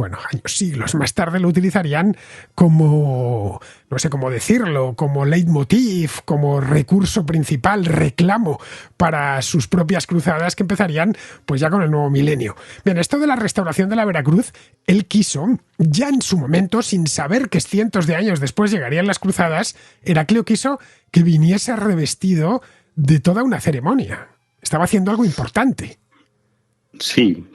siglos más tarde lo utilizarían como, no sé cómo decirlo, como leitmotiv, como recurso principal, reclamo para sus propias cruzadas que empezarían pues ya con el nuevo milenio. Bien, esto de la restauración de la Veracruz, él quiso, ya en su momento, sin saber que cientos de años después llegarían las cruzadas, Heraclio quiso que viniese revestido de toda una ceremonia. Estaba haciendo algo importante. Sí,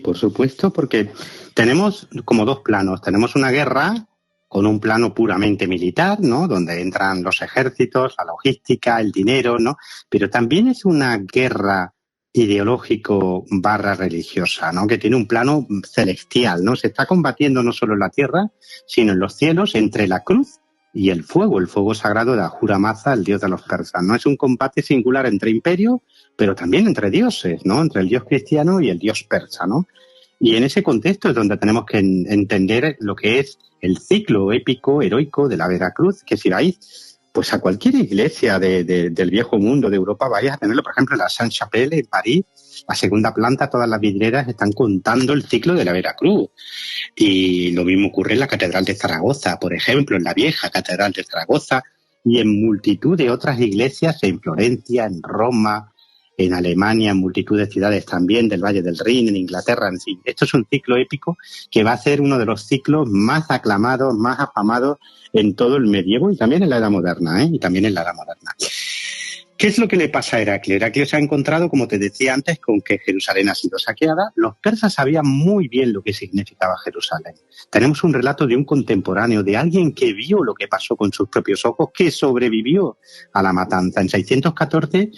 por supuesto, porque tenemos como 2 planos. Tenemos una guerra con un plano puramente militar, ¿no? Donde entran los ejércitos, la logística, el dinero, ¿no? Pero también es una guerra ideológico/religiosa, ¿no? Que tiene un plano celestial, ¿no? Se está combatiendo no solo en la tierra, sino en los cielos, entre la cruz y el fuego sagrado de Ahura Mazda, el dios de los persas, ¿no? Es un combate singular entre imperios, pero también entre dioses, ¿no? Entre el dios cristiano y el dios persa, ¿no? Y en ese contexto es donde tenemos que entender lo que es el ciclo épico, heroico de la Veracruz, que si vais pues a cualquier iglesia del viejo mundo de Europa, vais a tenerlo, por ejemplo, en la Sainte-Chapelle en París, la segunda planta, todas las vidrieras están contando el ciclo de la Veracruz. Y lo mismo ocurre en la Catedral de Zaragoza, por ejemplo, en la vieja Catedral de Zaragoza, y en multitud de otras iglesias, en Florencia, en Roma, en Alemania, en multitud de ciudades también, del Valle del Rin, en Inglaterra, en fin. Esto es un ciclo épico que va a ser uno de los ciclos más aclamados, más afamados en todo el medievo y también en la Edad Moderna, ¿eh? ¿Qué es lo que le pasa a Heraclio? Heraclio se ha encontrado, como te decía antes, con que Jerusalén ha sido saqueada. Los persas sabían muy bien lo que significaba Jerusalén. Tenemos un relato de un contemporáneo, de alguien que vio lo que pasó con sus propios ojos, que sobrevivió a la matanza. En 614,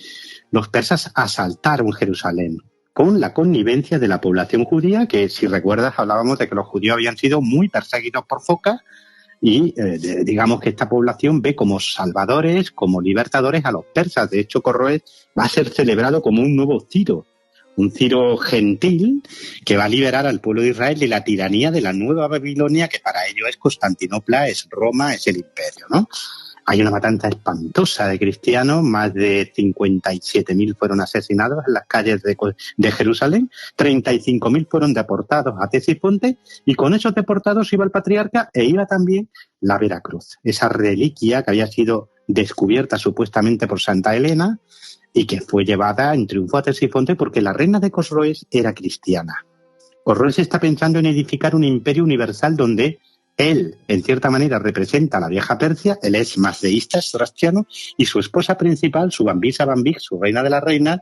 los persas asaltaron Jerusalén con la connivencia de la población judía, que si recuerdas hablábamos de que los judíos habían sido muy perseguidos por Focas, y digamos que esta población ve como salvadores, como libertadores a los persas. De hecho, Corroes va a ser celebrado como un nuevo Ciro, un Ciro gentil que va a liberar al pueblo de Israel de la tiranía de la nueva Babilonia, que para ello es Constantinopla, es Roma, es el imperio, ¿no? Hay una matanza espantosa de cristianos, más de 57.000 fueron asesinados en las calles de Jerusalén, 35.000 fueron deportados a Ctesifonte, y con esos deportados iba el patriarca e iba también la Veracruz, esa reliquia que había sido descubierta supuestamente por Santa Elena y que fue llevada en triunfo a Ctesifonte porque la reina de Cosroes era cristiana. Cosroes está pensando en edificar un imperio universal donde él, en cierta manera, representa a la vieja Persia, él es mazdeísta, es zoroastriano, y su esposa principal, su Bambisa Bambik, su reina de las reinas,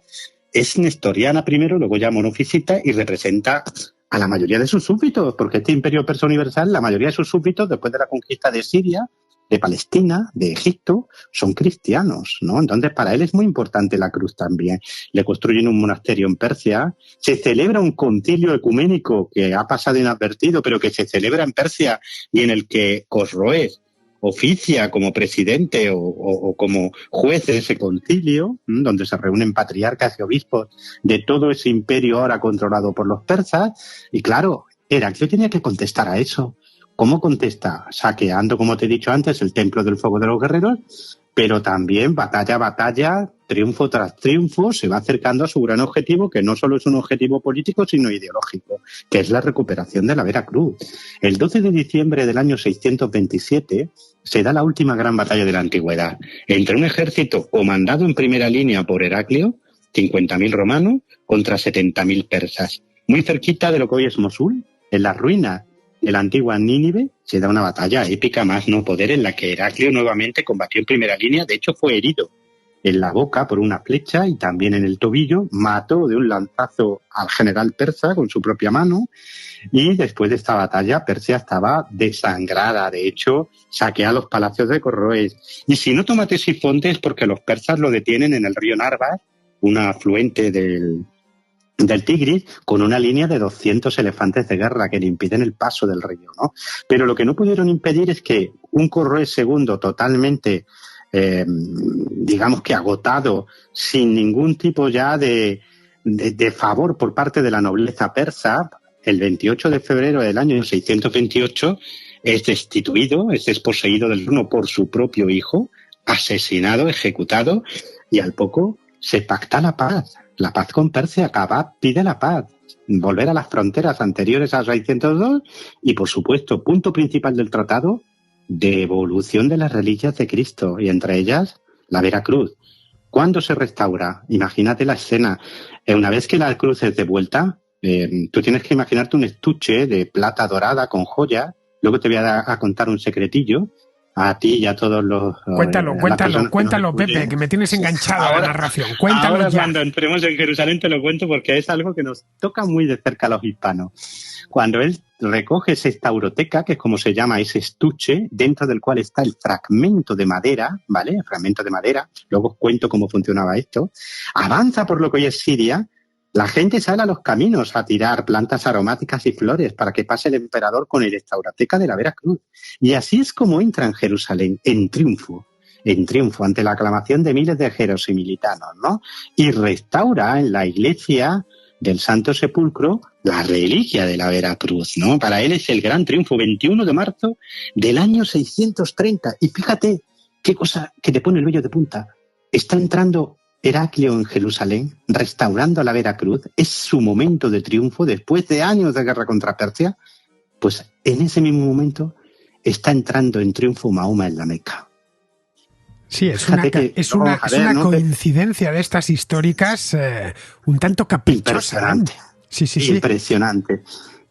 es nestoriana primero, luego ya monofisita, y representa a la mayoría de sus súbditos, porque este imperio persa universal, la mayoría de sus súbditos, después de la conquista de Siria, de Palestina, de Egipto, son cristianos, ¿no? Entonces, para él es muy importante la cruz también. Le construyen un monasterio en Persia, se celebra un concilio ecuménico que ha pasado inadvertido, pero que se celebra en Persia y en el que Cosroes oficia como presidente o como juez de ese concilio, donde se reúnen patriarcas y obispos de todo ese imperio ahora controlado por los persas. Y claro, Heraclio tenía que contestar a eso. ¿Cómo contesta? Saqueando, como te he dicho antes, el templo del fuego de los guerreros, pero también batalla a batalla, triunfo tras triunfo, se va acercando a su gran objetivo, que no solo es un objetivo político, sino ideológico, que es la recuperación de la Veracruz. El 12 de diciembre del año 627 se da la última gran batalla de la antigüedad, entre un ejército comandado en primera línea por Heraclio, 50.000 romanos, contra 70.000 persas. Muy cerquita de lo que hoy es Mosul, en las ruinas de la antigua Nínive, se da una batalla épica más no poder en la que Heraclio nuevamente combatió en primera línea. De hecho, fue herido en la boca por una flecha y también en el tobillo. Mató de un lanzazo al general persa con su propia mano. Y después de esta batalla, Persia estaba desangrada. De hecho, saquea los palacios de Corroes. Y si no toma Ctesifonte es porque los persas lo detienen en el río Narva, un afluente del Tigris, con una línea de 200 elefantes de guerra que le impiden el paso del río, ¿no? Pero lo que no pudieron impedir es que un Corroes segundo totalmente, digamos que agotado, sin ningún tipo ya de favor por parte de la nobleza persa, el 28 de febrero del año 628 es destituido, es desposeído del trono por su propio hijo, asesinado, ejecutado, y al poco se pacta la paz. La paz con Persia. Acaba, pide la paz, volver a las fronteras anteriores a 602 y, por supuesto, punto principal del tratado, devolución de las reliquias de Cristo, y entre ellas la Veracruz. ¿Cuándo se restaura? Imagínate la escena. Una vez que la cruz es devuelta, tú tienes que imaginarte un estuche de plata dorada con joyas. Luego te voy a contar un secretillo a ti y a todos los... Cuéntalo, Pepe, que me tienes enganchado a la narración. Cuéntalo ahora ya. Cuando entremos en Jerusalén te lo cuento, porque es algo que nos toca muy de cerca a los hispanos. Cuando él recoge esa tauroteca, que es como se llama ese estuche, dentro del cual está el fragmento de madera, ¿vale? El fragmento de madera, luego os cuento cómo funcionaba esto, avanza por lo que hoy es Siria. La gente sale a los caminos a tirar plantas aromáticas y flores para que pase el emperador con el tauroteca de la Veracruz. Y así es como entra en Jerusalén, en triunfo, ante la aclamación de miles de jerosimilitanos, ¿no? Y restaura en la iglesia del Santo Sepulcro la reliquia de la Veracruz, ¿no? Para él es el gran triunfo, 21 de marzo del año 630. Y fíjate qué cosa que te pone el vello de punta. Está entrando Heraclio en Jerusalén, restaurando la Veracruz. Es su momento de triunfo después de años de guerra contra Persia. Pues en ese mismo momento está entrando en triunfo Mahoma en la Meca. Sí, es una coincidencia de estas históricas un tanto caprichosa. Impresionante. Sí. Impresionante.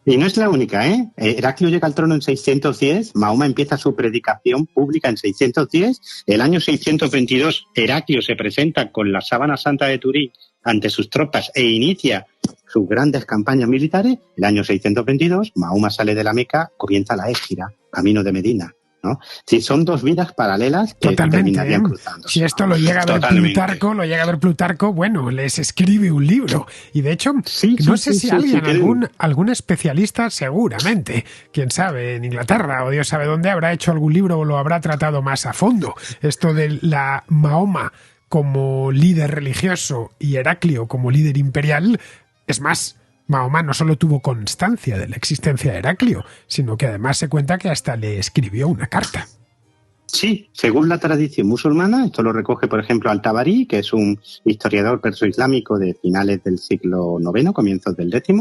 Y no es la única, ¿eh? Heraclio llega al trono en 610, Mahoma empieza su predicación pública en 610, el año 622 Heraclio se presenta con la sábana santa de Turín ante sus tropas e inicia sus grandes campañas militares. El año 622 Mahoma sale de la Meca, comienza la Égira, camino de Medina, ¿no? Sí, son dos vidas paralelas que terminarían cruzándose. Si esto lo llega a ver Plutarco, bueno, les escribe un libro. Y de hecho, no sé si algún especialista, seguramente, quién sabe, en Inglaterra o Dios sabe dónde, habrá hecho algún libro o lo habrá tratado más a fondo. Esto de la Mahoma como líder religioso y Heraclio como líder imperial. Es más, Mahoma no solo tuvo constancia de la existencia de Heraclio, sino que además se cuenta que hasta le escribió una carta. Sí, según la tradición musulmana, esto lo recoge, por ejemplo, Al-Tabari, que es un historiador perso-islámico de finales del siglo IX, comienzos del X.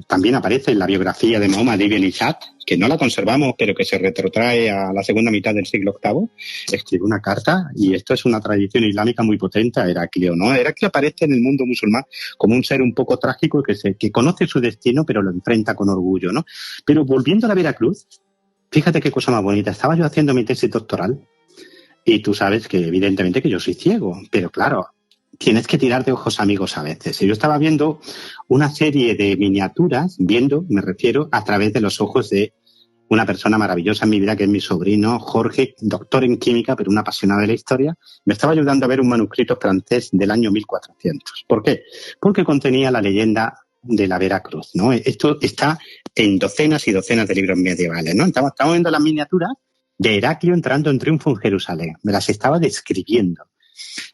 También aparece en la biografía de Mahoma de Ibn Ishaq, que no la conservamos, pero que se retrotrae a la segunda mitad del siglo VIII. Escribe una carta, y esto es una tradición islámica muy potente a Heraclio, ¿no? Heraclio aparece en el mundo musulmán como un ser un poco trágico que conoce su destino, pero lo enfrenta con orgullo, ¿no? Pero volviendo a la Veracruz, fíjate qué cosa más bonita. Estaba yo haciendo mi tesis doctoral, y tú sabes que evidentemente que yo soy ciego, pero claro, tienes que tirar de ojos amigos a veces. Y yo estaba viendo una serie de miniaturas, me refiero a través de los ojos de una persona maravillosa en mi vida, que es mi sobrino Jorge, doctor en química, pero un apasionado de la historia. Me estaba ayudando a ver un manuscrito francés del año 1400. ¿Por qué? Porque contenía la leyenda de la Veracruz, ¿no? Esto está en docenas y docenas de libros medievales, ¿no? Estamos viendo las miniaturas de Heraclio entrando en triunfo en Jerusalén. Me las estaba describiendo.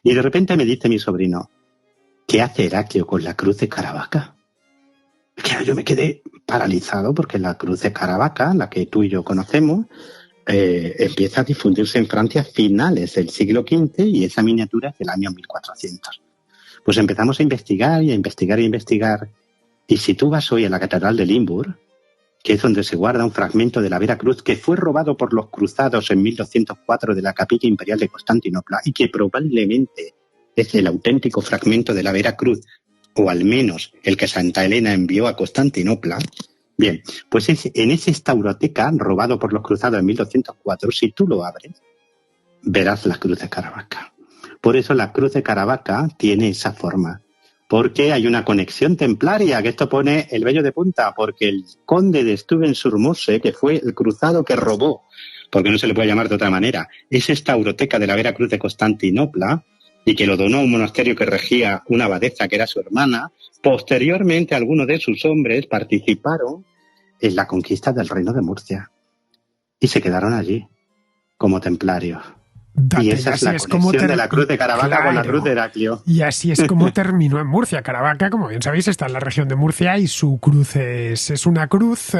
Y de repente me dice mi sobrino, ¿qué hace Heraclio con la cruz de Caravaca? Claro, yo me quedé paralizado porque la cruz de Caravaca, la que tú y yo conocemos, empieza a difundirse en Francia a finales del siglo XV y esa miniatura es del año 1400. Pues empezamos a investigar y a investigar y a investigar. Y si tú vas hoy a la Catedral de Limburg, que es donde se guarda un fragmento de la Vera Cruz que fue robado por los cruzados en 1204 de la Capilla Imperial de Constantinopla y que probablemente es el auténtico fragmento de la Vera Cruz, o al menos el que Santa Elena envió a Constantinopla. Bien, pues en ese Stauroteca, robado por los cruzados en 1204, si tú lo abres, verás la cruz de Caravaca. Por eso la cruz de Caravaca tiene esa forma, porque hay una conexión templaria, que esto pone el vello de punta, porque el conde de Steuben-sur-Meuse, que fue el cruzado que robó, porque no se le puede llamar de otra manera, esa Stauroteca de la Vera Cruz de Constantinopla, y que lo donó a un monasterio que regía una abadesa que era su hermana, posteriormente algunos de sus hombres participaron en la conquista del reino de Murcia y se quedaron allí como templarios. Y esa es la conexión de la cruz de Caravaca con la cruz de Heraclio. Y así es como terminó en Murcia. Caravaca, como bien sabéis, está en la región de Murcia y su cruz es una cruz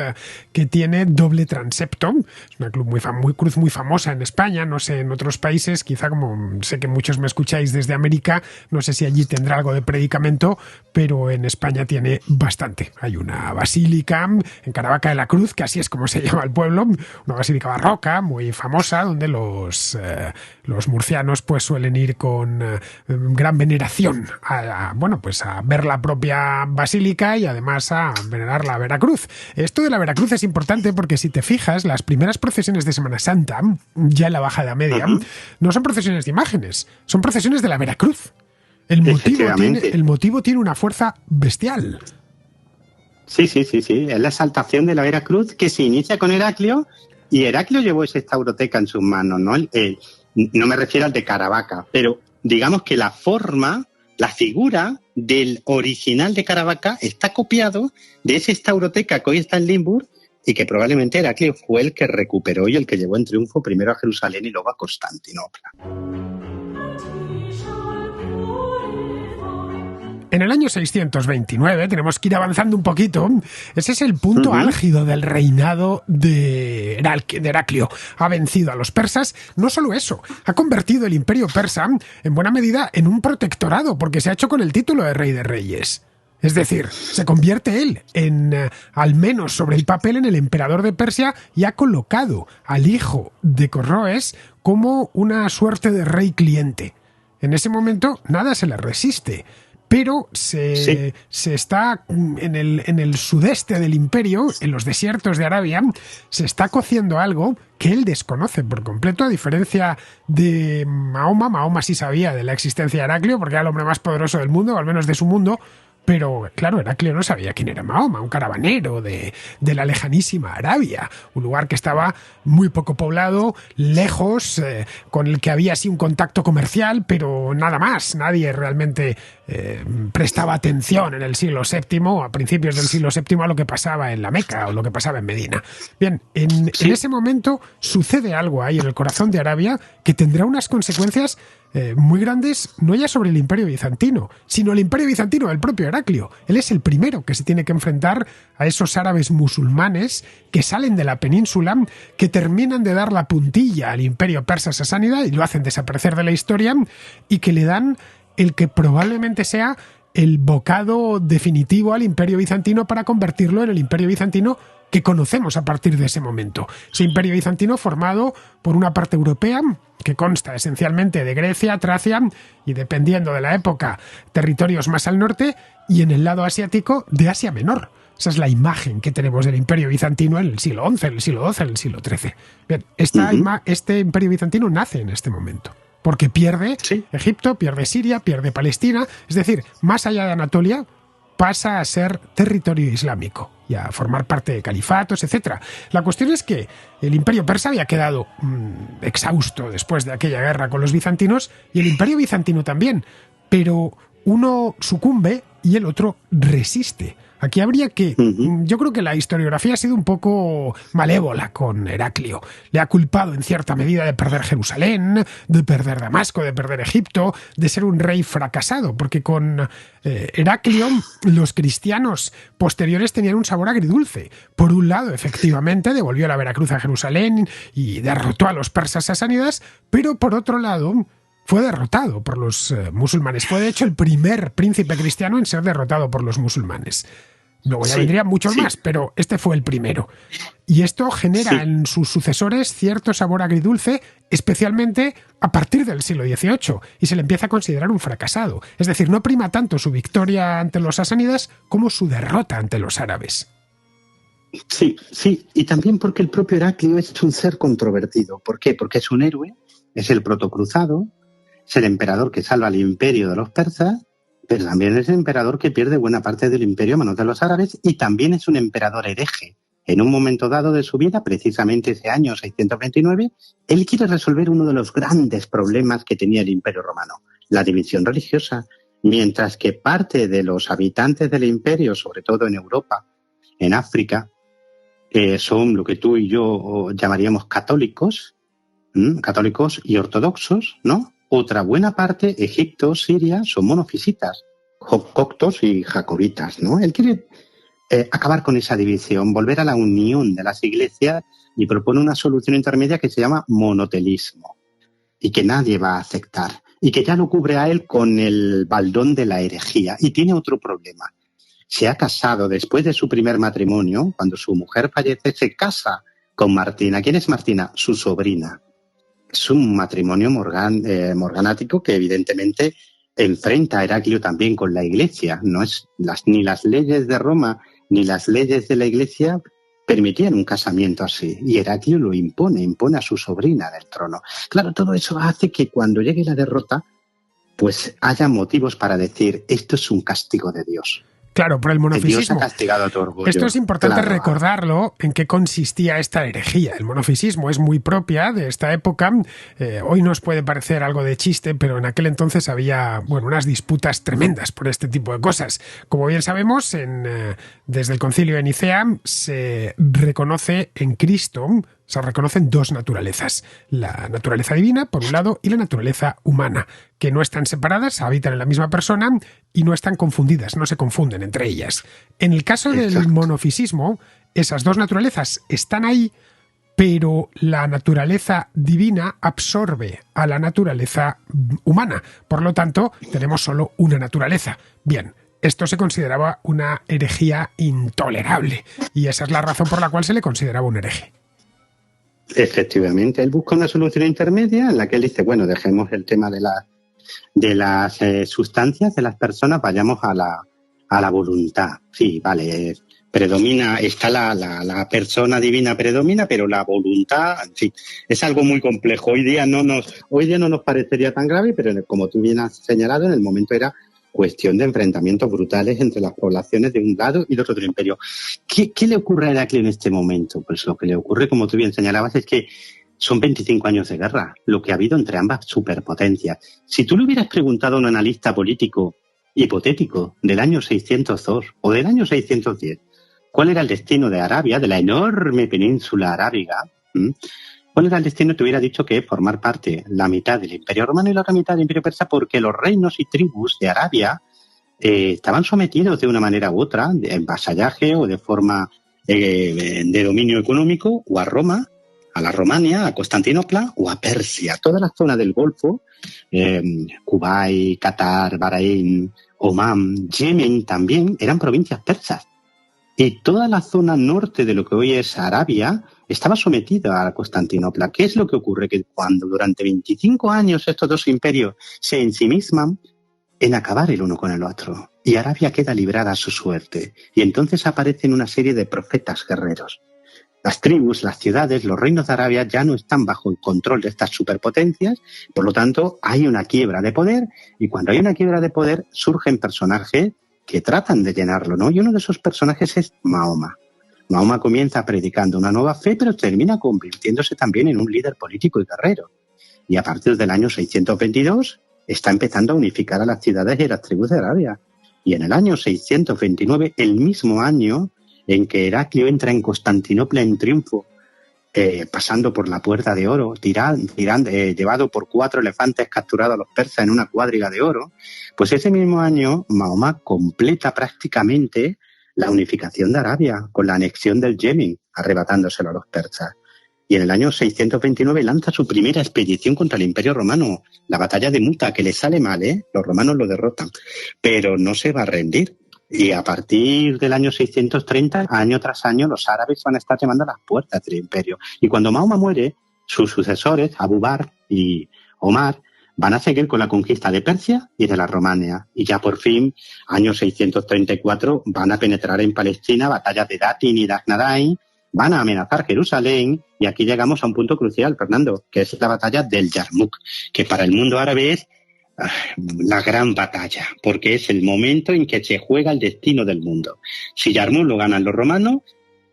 que tiene doble transepto. Es una cruz muy famosa en España, no sé, en otros países, quizá como sé que muchos me escucháis desde América, no sé si allí tendrá algo de predicamento, pero en España tiene bastante. Hay una basílica en Caravaca de la Cruz, que así es como se llama el pueblo, una basílica barroca muy famosa, donde los murcianos pues suelen ir con gran veneración a ver la propia basílica y además a venerar la Veracruz. Esto de la Veracruz es importante porque si te fijas, las primeras procesiones de Semana Santa, ya en la Baja Edad Media, no son procesiones de imágenes, son procesiones de la Veracruz. El motivo tiene una fuerza bestial. Sí. Es la exaltación de la Veracruz que se inicia con Heraclio y Heraclio llevó esa Stauroteca en sus manos, ¿no? No me refiero al de Caravaca, pero digamos que la forma, la figura del original de Caravaca está copiado de esa Stauroteca que hoy está en Limburg y que probablemente Heraclio fue el que recuperó y el que llevó en triunfo primero a Jerusalén y luego a Constantinopla. En el año 629, tenemos que ir avanzando un poquito, ese es el punto álgido del reinado de Heraclio. Ha vencido a los persas, no solo eso, ha convertido el imperio persa en buena medida en un protectorado, porque se ha hecho con el título de rey de reyes. Es decir, se convierte él al menos sobre el papel, en el emperador de Persia y ha colocado al hijo de Corroes como una suerte de rey cliente. En ese momento nada se le resiste. Pero se está en el sudeste del imperio, en los desiertos de Arabia, se está cociendo algo que él desconoce por completo, a diferencia de Mahoma. Mahoma sí sabía de la existencia de Heraclio, porque era el hombre más poderoso del mundo, o al menos de su mundo. Pero, claro, Heraclio no sabía quién era Mahoma, un caravanero de la lejanísima Arabia, un lugar que estaba muy poco poblado, lejos, con el que había sí un contacto comercial, pero nada más. Nadie realmente prestaba atención en el siglo VII, a principios del siglo VII, a lo que pasaba en la Meca o lo que pasaba en Medina. Bien, en ese momento sucede algo ahí en el corazón de Arabia que tendrá unas consecuencias muy grandes, no ya sobre el Imperio Bizantino, sino el Imperio Bizantino del propio Heraclio. Él es el primero que se tiene que enfrentar a esos árabes musulmanes que salen de la península, que terminan de dar la puntilla al Imperio persa sasánida y lo hacen desaparecer de la historia, y que le dan el que probablemente sea el bocado definitivo al Imperio Bizantino para convertirlo en el Imperio Bizantino que conocemos a partir de ese momento. Ese Imperio Bizantino formado por una parte europea que consta esencialmente de Grecia, Tracia y, dependiendo de la época, territorios más al norte, y en el lado asiático de Asia Menor. Esa es la imagen que tenemos del Imperio Bizantino en el siglo XI, en el siglo XII, en el siglo XIII. Bien, este Imperio Bizantino nace en este momento, porque pierde Egipto, pierde Siria, pierde Palestina, es decir, más allá de Anatolia, pasa a ser territorio islámico y a formar parte de califatos, etc. La cuestión es que el imperio persa había quedado exhausto después de aquella guerra con los bizantinos, y el imperio bizantino también, pero uno sucumbe y el otro resiste Aquí habría que... Yo creo que la historiografía ha sido un poco malévola con Heraclio. Le ha culpado en cierta medida de perder Jerusalén, de perder Damasco, de perder Egipto, de ser un rey fracasado, porque con Heraclio los cristianos posteriores tenían un sabor agridulce. Por un lado, efectivamente, devolvió la Veracruz a Jerusalén y derrotó a los persas sasánidas, pero por otro lado fue derrotado por los musulmanes. Fue, de hecho, el primer príncipe cristiano en ser derrotado por los musulmanes. Luego ya vendrían muchos más, pero este fue el primero. Y esto genera en sus sucesores cierto sabor agridulce, especialmente a partir del siglo XVIII, y se le empieza a considerar un fracasado. Es decir, no prima tanto su victoria ante los sasánidas como su derrota ante los árabes. Sí, y también porque el propio Heraclio es un ser controvertido. ¿Por qué? Porque es un héroe, es el protocruzado, es el emperador que salva al imperio de los persas, pero también es el emperador que pierde buena parte del imperio a manos de los árabes, y también es un emperador hereje. En un momento dado de su vida, precisamente ese año 629, él quiere resolver uno de los grandes problemas que tenía el imperio romano, la división religiosa, mientras que parte de los habitantes del imperio, sobre todo en Europa, en África, son lo que tú y yo llamaríamos católicos y ortodoxos, ¿no? Otra buena parte, Egipto, Siria, son monofisitas, coptos y jacobitas, ¿no? Él quiere acabar con esa división, volver a la unión de las iglesias, y propone una solución intermedia que se llama monotelismo, y que nadie va a aceptar, y que ya lo cubre a él con el baldón de la herejía. Y tiene otro problema. Se ha casado después de su primer matrimonio. Cuando su mujer fallece, se casa con Martina. ¿Quién es Martina? Su sobrina. Es un matrimonio morganático que evidentemente enfrenta a Heraclio también con la Iglesia. No es ni las leyes de Roma ni las leyes de la Iglesia permitían un casamiento así. Y Heraclio lo impone a su sobrina del trono. Claro, todo eso hace que cuando llegue la derrota, pues haya motivos para decir, esto es un castigo de Dios. Claro, por el monofisismo. Dios ha castigado a tu orgullo. Esto es importante recordarlo, en qué consistía esta herejía. El monofisismo es muy propia de esta época. Hoy nos puede parecer algo de chiste, pero en aquel entonces había unas disputas tremendas por este tipo de cosas. Como bien sabemos, desde el Concilio de Nicea se reconoce en Cristo, se reconocen dos naturalezas, la naturaleza divina, por un lado, y la naturaleza humana, que no están separadas, habitan en la misma persona y no están confundidas, no se confunden entre ellas. En el caso del monofisismo, esas dos naturalezas están ahí, pero la naturaleza divina absorbe a la naturaleza humana. Por lo tanto, tenemos solo una naturaleza. Bien, esto se consideraba una herejía intolerable, y esa es la razón por la cual se le consideraba un hereje. Efectivamente, él busca una solución intermedia en la que él dice, bueno, dejemos el tema de las sustancias de las personas, vayamos a la voluntad. Sí, vale, predomina, está la persona divina predomina, pero la voluntad, sí, es algo muy complejo. Hoy día no nos parecería tan grave, pero como tú bien has señalado, en el momento era cuestión de enfrentamientos brutales entre las poblaciones de un lado y del otro del imperio. ¿Qué le ocurre a Heraclio en este momento? Pues lo que le ocurre, como tú bien señalabas, es que son 25 años de guerra, lo que ha habido entre ambas superpotencias. Si tú le hubieras preguntado a un analista político hipotético del año 602 o del año 610, ¿cuál era el destino de Arabia, de la enorme península arábiga? ¿Cuál era el destino? Te hubiera dicho que formar parte la mitad del Imperio Romano y la otra mitad del Imperio Persa, porque los reinos y tribus de Arabia estaban sometidos de una manera u otra, en vasallaje o de forma de dominio económico, o a Roma, a la Romania, a Constantinopla o a Persia. Toda la zona del Golfo, Kuwait, Qatar, Bahrein, Omán, Yemen también eran provincias persas. Y toda la zona norte de lo que hoy es Arabia estaba sometida a Constantinopla. ¿Qué es lo que ocurre? Que cuando durante 25 años estos dos imperios se ensimisman en acabar el uno con el otro, y Arabia queda librada a su suerte, y entonces aparecen una serie de profetas guerreros. Las tribus, las ciudades, los reinos de Arabia ya no están bajo el control de estas superpotencias, por lo tanto hay una quiebra de poder, y cuando hay una quiebra de poder surgen personajes que tratan de llenarlo, ¿no? Y uno de esos personajes es Mahoma. Mahoma comienza predicando una nueva fe, pero termina convirtiéndose también en un líder político y guerrero. Y a partir del año 622 está empezando a unificar a las ciudades y a las tribus de Arabia. Y en el año 629, el mismo año en que Heraclio entra en Constantinopla en triunfo, pasando por la Puerta de Oro, llevado por 4 elefantes capturados a los persas en una cuadriga de oro, pues ese mismo año Mahoma completa prácticamente la unificación de Arabia con la anexión del Yemen, arrebatándoselo a los persas. Y en el año 629 lanza su primera expedición contra el Imperio Romano, la batalla de Muta, que le sale mal, los romanos lo derrotan, pero no se va a rendir. Y a partir del año 630, año tras año, los árabes van a estar llamando a las puertas del imperio. Y cuando Mahoma muere, sus sucesores, Abu Bakr y Omar, van a seguir con la conquista de Persia y de la Romania. Y ya por fin, año 634, van a penetrar en Palestina, batallas de Datin y Dagnadain, van a amenazar Jerusalén, y aquí llegamos a un punto crucial, Fernando, que es la batalla del Yarmuk, que para el mundo árabe es la gran batalla, porque es el momento en que se juega el destino del mundo. Si Yarmuk lo ganan los romanos,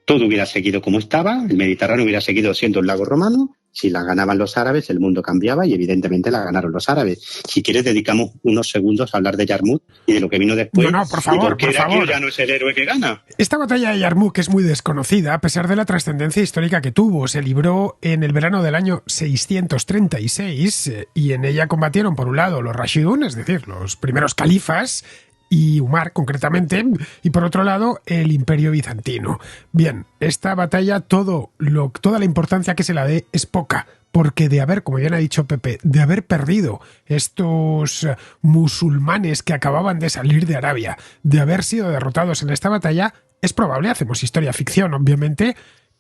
todo hubiera seguido como estaba, el Mediterráneo hubiera seguido siendo un lago romano. Si la ganaban los árabes, el mundo cambiaba, y evidentemente la ganaron los árabes. Si quieres, dedicamos unos segundos a hablar de Yarmuk y de lo que vino después. No, por favor, y por qué Heraclio favor. Ya no es el héroe que gana. Esta batalla de Yarmuk es muy desconocida, a pesar de la trascendencia histórica que tuvo. Se libró en el verano del año 636 y en ella combatieron, por un lado, los Rashidun, es decir, los primeros califas, y Umar concretamente, y por otro lado el Imperio Bizantino. Bien, esta batalla, toda la importancia que se la dé es poca, porque de haber, como bien ha dicho Pepe, de haber perdido estos musulmanes que acababan de salir de Arabia, de haber sido derrotados en esta batalla, es probable, hacemos historia ficción obviamente,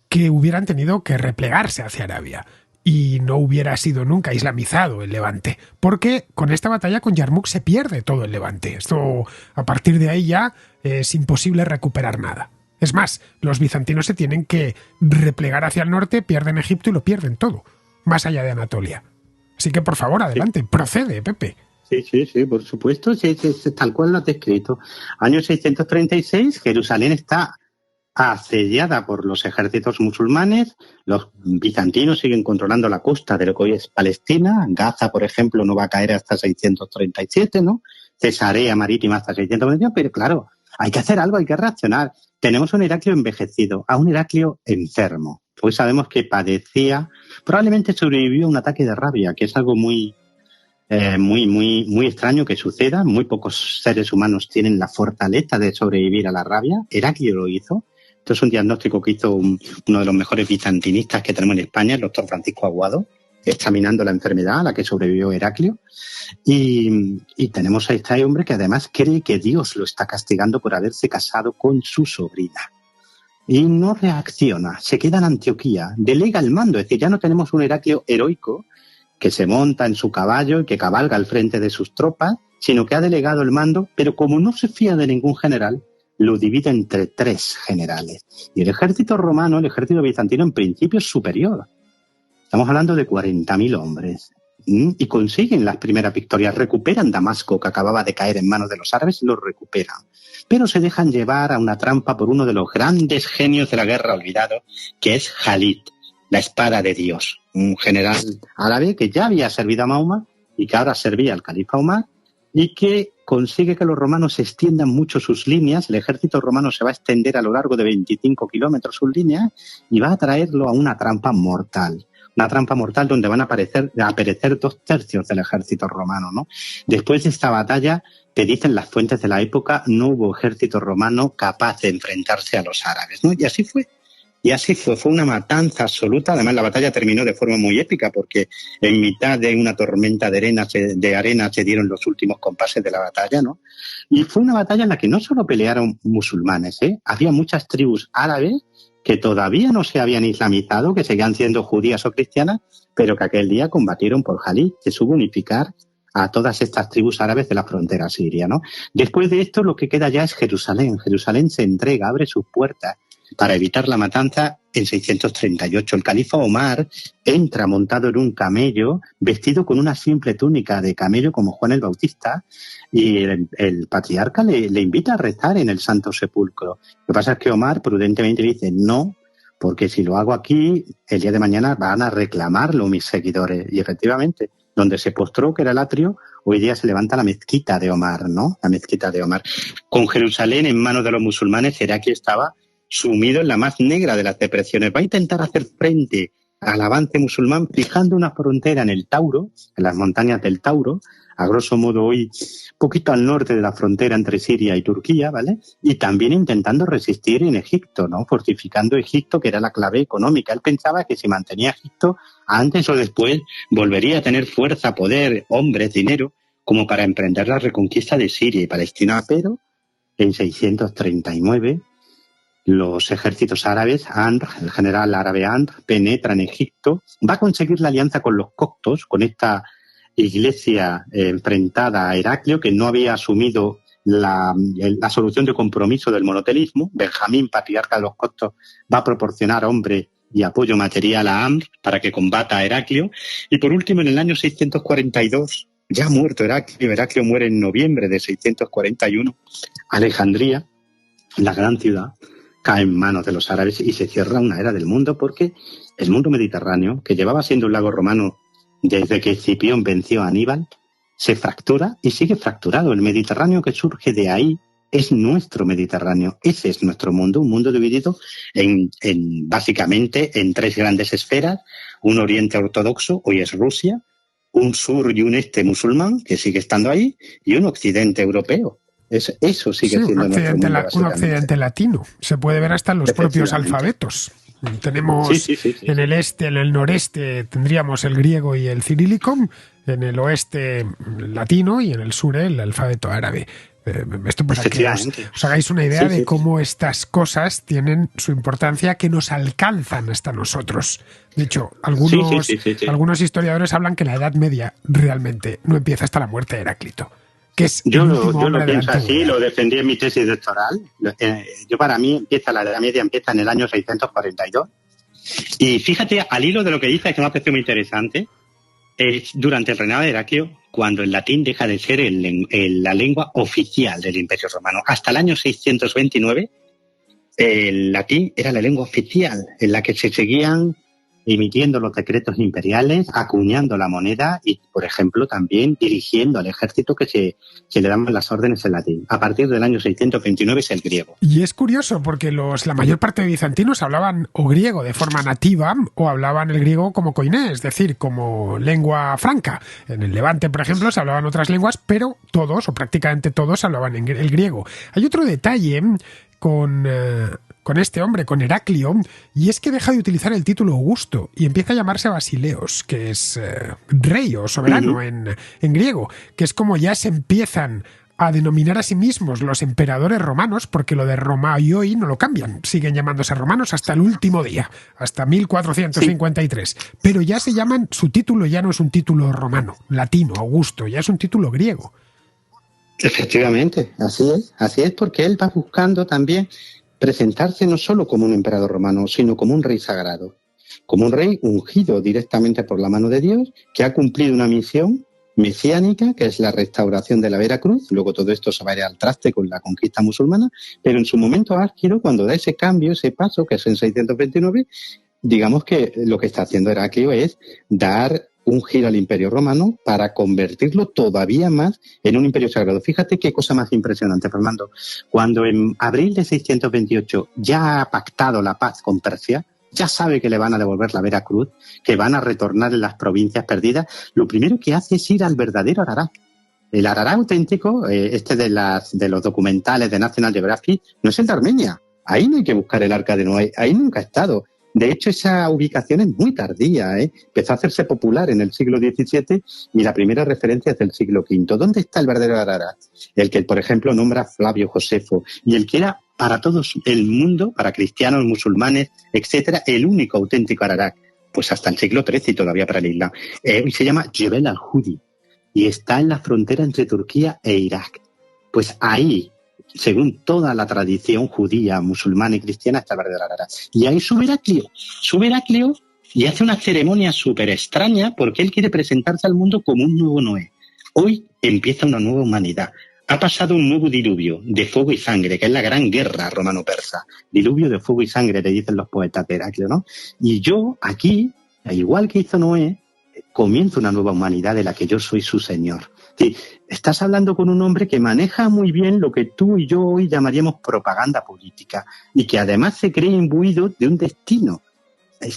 que hubieran tenido que replegarse hacia Arabia. Y no hubiera sido nunca islamizado el Levante, porque con esta batalla con Yarmuk se pierde todo el Levante. Esto, a partir de ahí ya es imposible recuperar nada. Es más, los bizantinos se tienen que replegar hacia el norte, pierden Egipto y lo pierden todo, más allá de Anatolia. Así que, por favor, adelante, procede, Pepe. Sí, por supuesto, sí, tal cual lo has descrito. Año 636, Jerusalén está asediada por los ejércitos musulmanes, los bizantinos siguen controlando la costa de lo que hoy es Palestina, Gaza, por ejemplo, no va a caer hasta 637, ¿no? Cesarea Marítima hasta 621, pero claro, hay que hacer algo, hay que reaccionar. Tenemos un Heraclio envejecido, a un Heraclio enfermo. Pues sabemos que padecía, probablemente sobrevivió a un ataque de rabia, que es algo muy extraño que suceda. Muy pocos seres humanos tienen la fortaleza de sobrevivir a la rabia. Heraclio lo hizo. Esto es un diagnóstico que hizo uno de los mejores bizantinistas que tenemos en España, el doctor Francisco Aguado, examinando la enfermedad a la que sobrevivió Heraclio. Y tenemos a este hombre que además cree que Dios lo está castigando por haberse casado con su sobrina. Y no reacciona, se queda en Antioquía, delega el mando. Es decir, ya no tenemos un Heraclio heroico que se monta en su caballo y que cabalga al frente de sus tropas, sino que ha delegado el mando, pero como no se fía de ningún general, lo divide entre 3 generales. Y el ejército romano, el ejército bizantino, en principio es superior. Estamos hablando de 40.000 hombres. Y consiguen las primeras victorias. Recuperan Damasco, que acababa de caer en manos de los árabes, y lo recuperan. Pero se dejan llevar a una trampa por uno de los grandes genios de la guerra olvidado, que es Jalid, la espada de Dios. Un general árabe que ya había servido a Mahoma y que ahora servía al califa Omar, y que consigue que los romanos extiendan mucho sus líneas. El ejército romano se va a extender a lo largo de 25 kilómetros sus líneas y va a traerlo a una trampa mortal. Una trampa mortal donde van a perecer 2/3 del ejército romano, ¿no? Después de esta batalla, te dicen las fuentes de la época, no hubo ejército romano capaz de enfrentarse a los árabes, ¿no? Y así fue. Fue una matanza absoluta. Además, la batalla terminó de forma muy épica porque en mitad de una tormenta de arena se dieron los últimos compases de la batalla, ¿no? Y fue una batalla en la que no solo pelearon musulmanes, había muchas tribus árabes que todavía no se habían islamizado, que seguían siendo judías o cristianas, pero que aquel día combatieron por Jalid, que supo unificar a todas estas tribus árabes de la frontera siria, ¿no? Después de esto, lo que queda ya es Jerusalén. Jerusalén se entrega, abre sus puertas para evitar la matanza en 638. El califa Omar entra montado en un camello, vestido con una simple túnica de camello como Juan el Bautista, y el patriarca le invita a rezar en el Santo Sepulcro. Lo que pasa es que Omar prudentemente dice no, porque si lo hago aquí, el día de mañana van a reclamarlo mis seguidores. Y efectivamente, donde se postró, que era el atrio, hoy día se levanta la mezquita de Omar, ¿no? La mezquita de Omar. Con Jerusalén en manos de los musulmanes, Heraclio estaba sumido en la más negra de las depresiones. Va a intentar hacer frente al avance musulmán fijando una frontera en el Tauro, en las montañas del Tauro, a grosso modo hoy poquito al norte de la frontera entre Siria y Turquía, ¿vale? Y también intentando resistir en Egipto, ¿no? Fortificando Egipto, que era la clave económica. Él pensaba que si mantenía Egipto, antes o después volvería a tener fuerza, poder, hombres, dinero, como para emprender la reconquista de Siria y Palestina. Pero en 639 los ejércitos árabes, Amr, el general árabe Amr, penetra en Egipto, va a conseguir la alianza con los coptos, con esta iglesia enfrentada a Heraclio, que no había asumido la solución de compromiso del monotelismo. Benjamín, patriarca de los coptos, va a proporcionar hombres y apoyo material a Amr para que combata a Heraclio. Y por último, en el año 642, ya muerto Heraclio muere en noviembre de 641, Alejandría, la gran ciudad, cae en manos de los árabes y se cierra una era del mundo, porque el mundo mediterráneo, que llevaba siendo un lago romano desde que Escipión venció a Aníbal, se fractura y sigue fracturado. El Mediterráneo que surge de ahí es nuestro Mediterráneo. Ese es nuestro mundo, un mundo dividido básicamente en tres grandes esferas: un oriente ortodoxo, hoy es Rusia, un sur y un este musulmán, que sigue estando ahí, y un occidente europeo. Eso sigue siendo nuestro mundo. Un occidente latino. Se puede ver hasta en los propios alfabetos. Tenemos en el este, en el noreste tendríamos el griego y el cirílico, en el oeste el latino y en el sur el alfabeto árabe. Esto para que os hagáis una idea de cómo estas cosas tienen su importancia, que nos alcanzan hasta nosotros. De hecho, algunos historiadores hablan que la Edad Media realmente no empieza hasta la muerte de Heráclito. Que es yo lo pienso así, lo defendí en mi tesis doctoral. Para mí la Edad Media empieza en el año 642. Y fíjate, al hilo de lo que dices, que me ha parecido muy interesante, es durante el reinado de Heraclio, cuando el latín deja de ser la lengua oficial del Imperio Romano. Hasta el año 629, el latín era la lengua oficial, en la que se seguían emitiendo los decretos imperiales, acuñando la moneda y, por ejemplo, también dirigiendo al ejército, que se le daban las órdenes en latín. A partir del año 629 es el griego. Y es curioso porque la mayor parte de bizantinos hablaban o griego de forma nativa o hablaban el griego como koiné, es decir, como lengua franca. En el Levante, por ejemplo, se hablaban otras lenguas, pero todos o prácticamente todos hablaban el griego. Hay otro detalle con este hombre, con Heraclio, y es que deja de utilizar el título Augusto y empieza a llamarse Basileos, que es rey o soberano en griego, que es como ya se empiezan a denominar a sí mismos los emperadores romanos, porque lo de Romaioi no lo cambian, siguen llamándose romanos hasta el último día, hasta 1453, pero ya se llaman, su título ya no es un título romano, latino, Augusto, ya es un título griego. Efectivamente, así es, porque él va buscando también presentarse no solo como un emperador romano, sino como un rey sagrado, como un rey ungido directamente por la mano de Dios, que ha cumplido una misión mesiánica, que es la restauración de la Veracruz. Luego todo esto se va a ir al traste con la conquista musulmana, pero en su momento álgido, cuando da ese cambio, ese paso, que es en 629, digamos que lo que está haciendo Heraclio es dar un giro al Imperio Romano para convertirlo todavía más en un imperio sagrado. Fíjate qué cosa más impresionante, Fernando. Cuando en abril de 628 ya ha pactado la paz con Persia, ya sabe que le van a devolver la Veracruz, que van a retornar en las provincias perdidas, lo primero que hace es ir al verdadero Ararat. El Ararat auténtico, de los documentales de National Geographic, no es el de Armenia. Ahí no hay que buscar el Arca de Noé, ahí nunca ha estado. De hecho, esa ubicación es muy tardía, Empezó a hacerse popular en el siglo XVII y la primera referencia es del siglo V. ¿Dónde está el verdadero Ararat? El que, por ejemplo, nombra Flavio Josefo, y el que era para todo el mundo, para cristianos, musulmanes, etcétera, el único auténtico Ararat, pues hasta el siglo XIII y todavía para el Islam. Se llama Jebel al-Hudi y está en la frontera entre Turquía e Irak. Pues ahí, según toda la tradición judía, musulmana y cristiana, está el verdadero Ararat. Y ahí sube Heraclio y hace una ceremonia súper extraña, porque él quiere presentarse al mundo como un nuevo Noé. Hoy empieza una nueva humanidad. Ha pasado un nuevo diluvio de fuego y sangre, que es la gran guerra romano-persa. Diluvio de fuego y sangre, le dicen los poetas de Heraclio, ¿no? Y yo aquí, igual que hizo Noé, comienza una nueva humanidad de la que yo soy su señor. Sí, estás hablando con un hombre que maneja muy bien lo que tú y yo hoy llamaríamos propaganda política y que además se cree imbuido de un destino.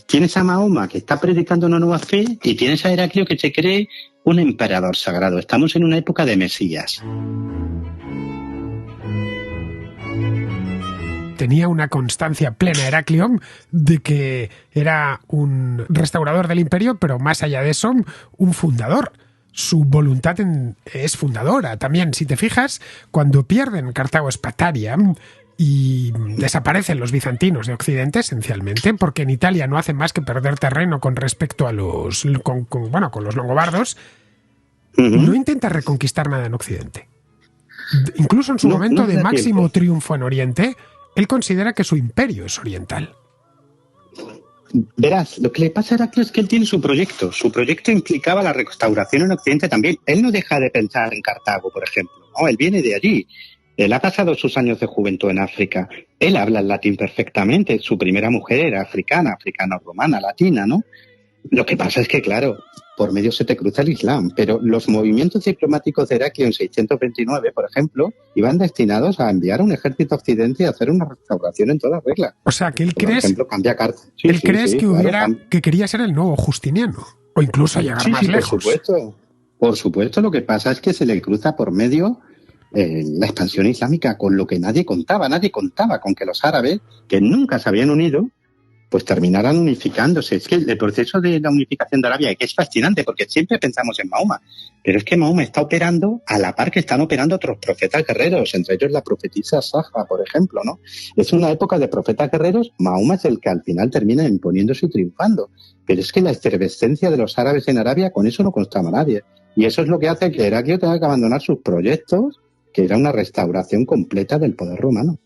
Tienes a Mahoma, que está predicando una nueva fe, y tienes a Heraclio, que se cree un emperador sagrado. Estamos en una época de Mesías. Tenía una constancia plena Heraclio de que era un restaurador del imperio, pero más allá de eso, un fundador. Su voluntad es fundadora. También, si te fijas, cuando pierden Cartago Espataria y desaparecen los bizantinos de Occidente, esencialmente, porque en Italia no hacen más que perder terreno con respecto a los con los longobardos, no intenta reconquistar nada en Occidente. Incluso en su momento de máximo triunfo en Oriente, él considera que su imperio es oriental. Verás, lo que le pasa a Heraclio es que él tiene su proyecto. Su proyecto implicaba la restauración en Occidente también. Él no deja de pensar en Cartago, por ejemplo, ¿no? Él viene de allí. Él ha pasado sus años de juventud en África. Él habla el latín perfectamente. Su primera mujer era africano-romana, latina, ¿no? Lo que pasa es que, claro, por medio se te cruza el Islam, pero los movimientos diplomáticos de Heraclio en 629, por ejemplo, iban destinados a enviar un ejército a Occidente y a hacer una restauración en toda regla. O sea, que él por ejemplo, cambia cartas. Que quería ser el nuevo Justiniano, o incluso llegar más lejos. Por supuesto, lo que pasa es que se le cruza por medio la expansión islámica, con lo que nadie contaba. Nadie contaba con que los árabes, que nunca se habían unido, pues terminaran unificándose. Es que el proceso de la unificación de Arabia, que es fascinante, porque siempre pensamos en Mahoma, pero es que Mahoma está operando a la par que están operando otros profetas guerreros, entre ellos la profetisa Saja, por ejemplo, ¿no? Es una época de profetas guerreros. Mahoma es el que al final termina imponiéndose y triunfando. Pero es que la efervescencia de los árabes en Arabia, con eso no constaba nadie. Y eso es lo que hace que Heraclio tenga que abandonar sus proyectos, que era una restauración completa del poder romano.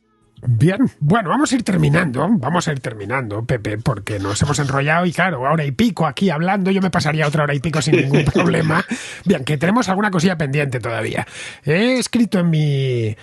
Bien, bueno, vamos a ir terminando, Pepe, porque nos hemos enrollado y claro, hora y pico aquí hablando, yo me pasaría otra hora y pico sin ningún problema. Bien, que tenemos alguna cosilla pendiente todavía. He escrito en mi...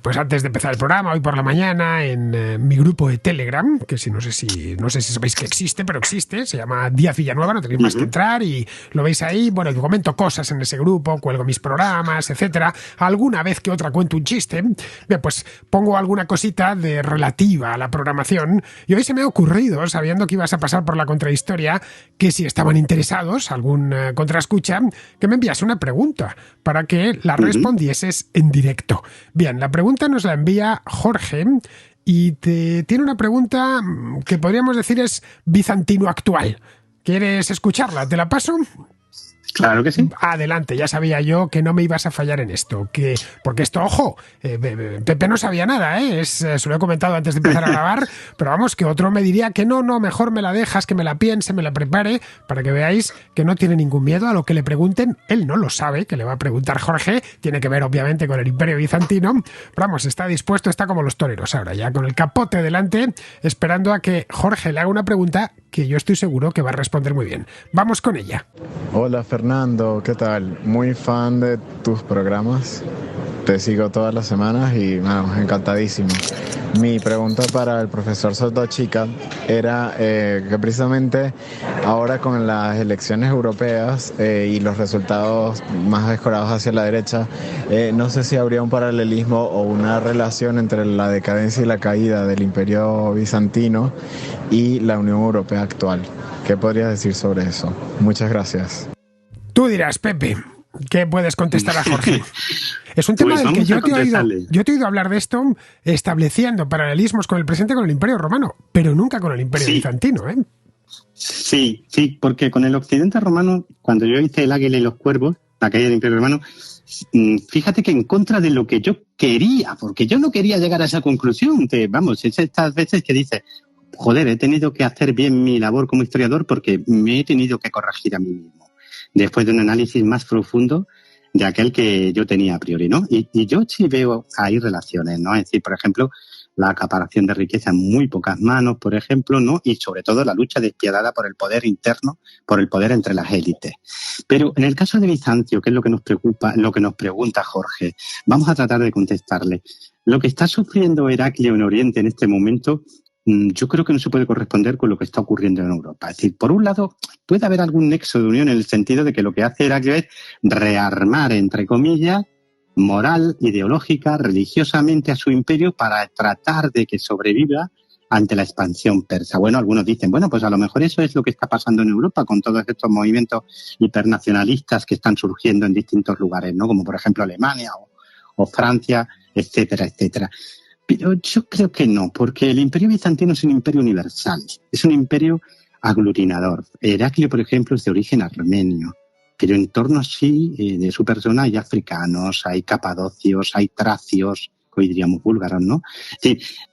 pues antes de empezar el programa, hoy por la mañana, en mi grupo de Telegram, que no sé si sabéis que existe, pero existe, se llama Díaz Villanueva, no tenéis más que entrar y lo veis ahí. Bueno, yo comento cosas en ese grupo, cuelgo mis programas, etcétera. Alguna vez que otra cuento un chiste. Bien, pues pongo alguna cosita relativa a la programación y hoy se me ha ocurrido, sabiendo que ibas a pasar por la contrahistoria, que si estaban interesados, algún contraescucha, que me enviase una pregunta para que la respondieses en directo. Bien, la pregunta nos la envía Jorge y tiene una pregunta que podríamos decir es bizantino actual. ¿Quieres escucharla? ¿Te la paso? Claro que sí. Adelante, ya sabía yo que no me ibas a fallar en esto. Porque esto, ojo, Pepe no sabía nada, se lo he comentado antes de empezar a grabar, pero vamos, que otro me diría que no, mejor me la dejas, que me la piense, me la prepare, para que veáis que no tiene ningún miedo a lo que le pregunten. Él no lo sabe, que le va a preguntar Jorge, tiene que ver obviamente con el Imperio Bizantino, pero vamos, está dispuesto, está como los toreros ahora, ya con el capote delante, esperando a que Jorge le haga una pregunta que yo estoy seguro que va a responder muy bien. Vamos con ella. Hola Fernando, ¿qué tal? Muy fan de tus programas, te sigo todas las semanas y bueno, encantadísimo. Mi pregunta para el profesor Sotochica era que precisamente ahora con las elecciones europeas y los resultados más escorados hacia la derecha, no sé si habría un paralelismo o una relación entre la decadencia y la caída del Imperio Bizantino y la Unión Europea actual. ¿Qué podrías decir sobre eso? Muchas gracias. Tú dirás, Pepe, ¿qué puedes contestar a Jorge? Es un tema del que yo te he oído hablar de esto, estableciendo paralelismos con el presente con el Imperio Romano, pero nunca con el Imperio Bizantino, ¿eh? Sí, porque con el Occidente romano, cuando yo hice El Águila y los Cuervos, la caída del Imperio Romano, fíjate que en contra de lo que yo quería, porque yo no quería llegar a esa conclusión, es estas veces que dices, joder, he tenido que hacer bien mi labor como historiador porque me he tenido que corregir a mí mismo, después de un análisis más profundo de aquel que yo tenía a priori, ¿no? Y yo sí veo ahí relaciones, ¿no? Es decir, por ejemplo, la acaparación de riqueza en muy pocas manos, por ejemplo, ¿no? Y sobre todo la lucha despiadada por el poder interno, por el poder entre las élites. Pero en el caso de Bizancio, que es lo que nos preocupa, lo que nos pregunta Jorge, vamos a tratar de contestarle. Lo que está sufriendo Heraclio en Oriente en este momento yo creo que no se puede corresponder con lo que está ocurriendo en Europa. Es decir, por un lado, puede haber algún nexo de unión en el sentido de que lo que hace Heraclio es rearmar, entre comillas, moral, ideológica, religiosamente a su imperio para tratar de que sobreviva ante la expansión persa. Bueno, algunos dicen, bueno, pues a lo mejor eso es lo que está pasando en Europa con todos estos movimientos hipernacionalistas que están surgiendo en distintos lugares, ¿no? Como por ejemplo Alemania o Francia, etcétera, etcétera. Pero yo creo que no, porque el Imperio Bizantino es un imperio universal, es un imperio aglutinador. Heraclio, por ejemplo, es de origen armenio, pero en torno así de su persona hay africanos, hay capadocios, hay tracios, que hoy diríamos búlgaros, ¿no?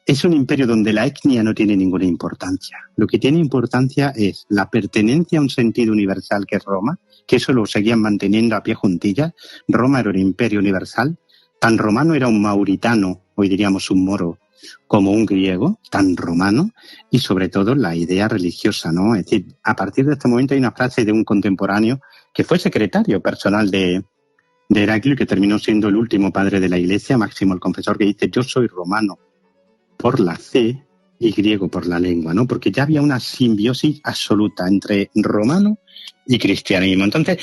Es un imperio donde la etnia no tiene ninguna importancia. Lo que tiene importancia es la pertenencia a un sentido universal que es Roma, que eso lo seguían manteniendo a pie juntillas. Roma era un imperio universal. Tan romano era un mauritano, hoy diríamos un moro, como un griego, tan romano, y sobre todo la idea religiosa, ¿no? Es decir, a partir de este momento hay una frase de un contemporáneo que fue secretario personal de Heraclio y que terminó siendo el último padre de la Iglesia, Máximo el Confesor, que dice: yo soy romano por la fe y griego por la lengua, ¿no? Porque ya había una simbiosis absoluta entre romano y cristianismo. Entonces,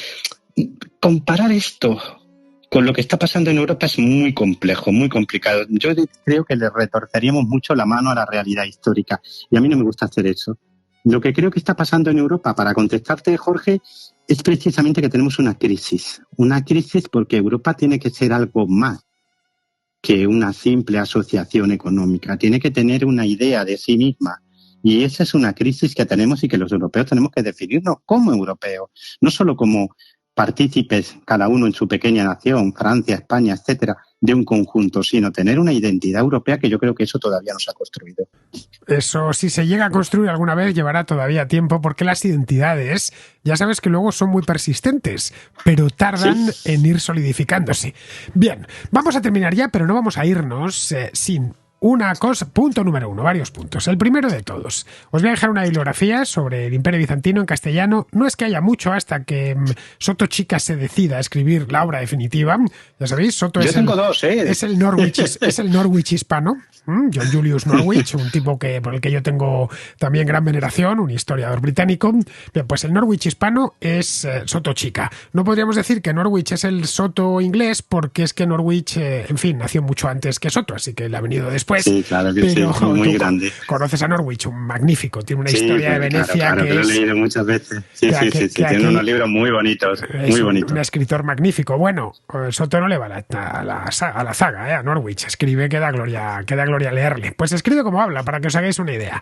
comparar esto con lo que está pasando en Europa es muy complejo, muy complicado. Yo creo que le retorceríamos mucho la mano a la realidad histórica y a mí no me gusta hacer eso. Lo que creo que está pasando en Europa, para contestarte, Jorge, es precisamente que tenemos una crisis. Una crisis porque Europa tiene que ser algo más que una simple asociación económica. Tiene que tener una idea de sí misma. Y esa es una crisis que tenemos y que los europeos tenemos que definirnos como europeos, no solo como partícipes, cada uno en su pequeña nación, Francia, España, etcétera, de un conjunto, sino tener una identidad europea, que yo creo que eso todavía no se ha construido. Eso, si se llega a construir alguna vez, llevará todavía tiempo, porque las identidades, ya sabes que luego son muy persistentes, pero tardan en ir solidificándose. Bien, vamos a terminar ya, pero no vamos a irnos sin una cosa. Punto número 1, varios puntos. El primero de todos. Os voy a dejar una bibliografía sobre el Imperio Bizantino en castellano. No es que haya mucho hasta que Soto Chica se decida a escribir la obra definitiva. Ya sabéis, Soto es el Norwich hispano. John Julius Norwich, un tipo por el que yo tengo también gran veneración, un historiador británico. Bien, pues el Norwich hispano es Soto Chica. No podríamos decir que Norwich es el Soto inglés, porque es que Norwich, en fin, nació mucho antes que Soto, así que le ha venido después. Sí, claro que pero sí, muy grande. Conoces a Norwich, un magnífico, tiene una historia de Venecia claro, que lo he leído muchas veces. Tiene unos libros muy bonitos, muy bonitos. Un escritor magnífico. Bueno, Soto no le va a la zaga, a Norwich. Escribe que da gloria leerle. Pues escribe como habla, para que os hagáis una idea.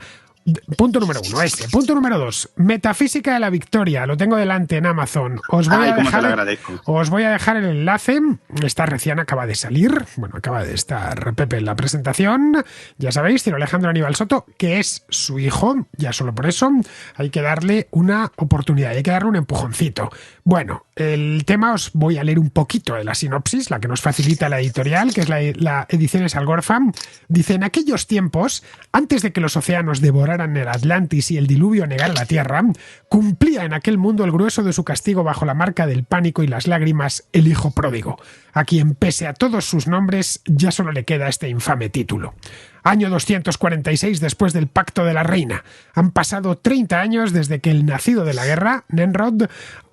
Punto número 1, ese. Punto número 2, Metafísica de la Victoria. Lo tengo delante en Amazon. Os voy a dejar el enlace. Esta recién acaba de salir. Bueno, acaba de estar Pepe en la presentación. Ya sabéis, Ciro Alejandro Aníbal Soto, que es su hijo. Ya solo por eso hay que darle una oportunidad, hay que darle un empujoncito. Bueno, el tema, os voy a leer un poquito de la sinopsis, la que nos facilita la editorial, que es la Ediciones Algorfa. Dice: en aquellos tiempos, antes de que los océanos devoraran el Atlantis y el diluvio negara la tierra, cumplía en aquel mundo el grueso de su castigo bajo la marca del pánico y las lágrimas el hijo pródigo, a quien pese a todos sus nombres ya solo le queda este infame título. Año 246 después del Pacto de la Reina. Han pasado 30 años desde que el nacido de la guerra, Nemrod,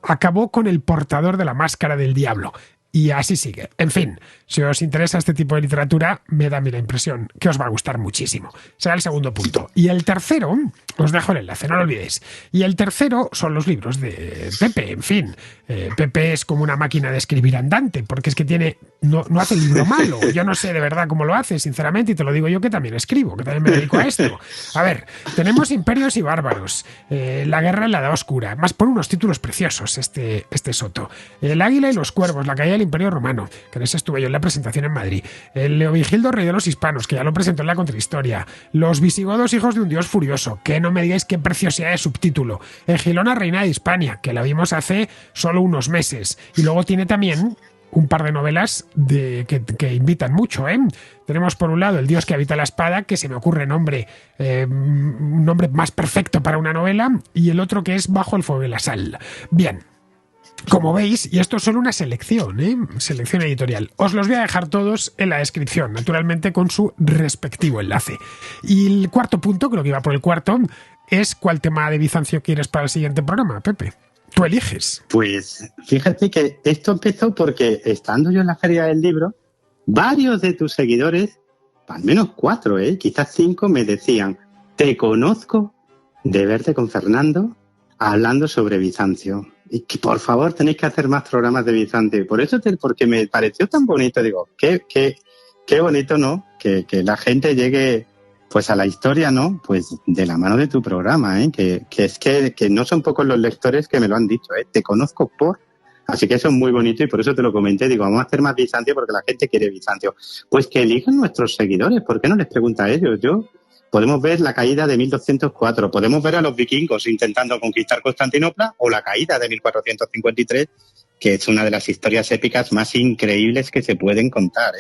acabó con el portador de la máscara del diablo. Y así sigue. En fin, si os interesa este tipo de literatura, me da a mí la impresión que os va a gustar muchísimo. Será el segundo punto. Y el tercero, os dejo el enlace, no lo olvidéis. Y el tercero son los libros de Pepe. En fin, Pepe es como una máquina de escribir andante, porque es que no hace libro malo. Yo no sé de verdad cómo lo hace, sinceramente, y te lo digo yo, que también escribo, que también me dedico a esto. A ver, tenemos Imperios y Bárbaros, La Guerra en la Edad Oscura, más por unos títulos preciosos este Soto. El Águila y los Cuervos, la caída del Imperio Romano, que en ese estuve yo en la presentación en Madrid. El Leovigildo, rey de los hispanos, que ya lo presentó en la contrahistoria. Los visigodos, hijos de un dios furioso, que no me digáis qué preciosidad de subtítulo. El Gilona, reina de Hispania, que la vimos hace solo unos meses. Y luego tiene también un par de novelas que invitan mucho, ¿eh? Tenemos por un lado El dios que habita la espada, que se me ocurre un nombre más perfecto para una novela, y el otro que es Bajo el fuego y la sal. Bien. Como veis, y esto es solo una selección, selección editorial, os los voy a dejar todos en la descripción, naturalmente con su respectivo enlace. Y el cuarto punto, creo que iba por el cuarto, es cuál tema de Bizancio quieres para el siguiente programa, Pepe. Tú eliges. Pues fíjate que esto empezó porque estando yo en la Feria del Libro, varios de tus seguidores, al menos 4, quizás 5, me decían: te conozco de verte con Fernando hablando sobre Bizancio. Y que por favor tenéis que hacer más programas de Bizancio. Por eso, porque me pareció tan bonito, digo, qué bonito, ¿no? Que la gente llegue pues a la historia, ¿no? Pues de la mano de tu programa, que es que no son pocos los lectores que me lo han dicho, te conozco por... Así que eso es muy bonito y por eso te lo comenté. Digo, vamos a hacer más Bizancio porque la gente quiere Bizancio. Pues que elijan nuestros seguidores. ¿Por qué no les pregunta a ellos? Podemos ver la caída de 1204, podemos ver a los vikingos intentando conquistar Constantinopla o la caída de 1453, que es una de las historias épicas más increíbles que se pueden contar.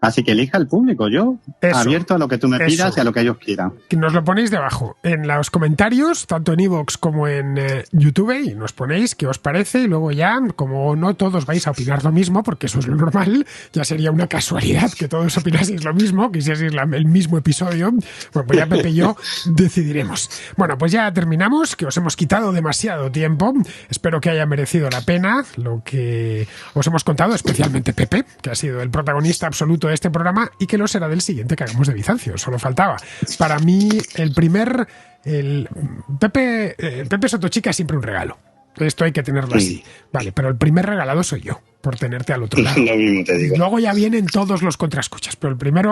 Así que elija el público. Yo abierto a lo que tú me pidas y a lo que ellos quieran. Que nos lo ponéis debajo en los comentarios, tanto en iVoox como en YouTube, y nos ponéis qué os parece, y luego ya, como no todos vais a opinar lo mismo, porque eso es lo normal, ya sería una casualidad que todos opinaseis lo mismo, que hicieseis el mismo episodio, pues ya Pepe y yo decidiremos. Bueno, pues ya terminamos, que os hemos quitado demasiado tiempo. Espero que haya merecido la pena lo que os hemos contado, especialmente Pepe, que ha sido el protagonista absoluto de este programa y que lo será del siguiente que hagamos de Bizancio. Solo faltaba. Para mí, Pepe Sotochica es siempre un regalo. Esto hay que tenerlo así. Vale, pero el primer regalado soy yo, por tenerte al otro lado. Lo mismo te digo. Luego ya vienen todos los contraescuchas, pero el primer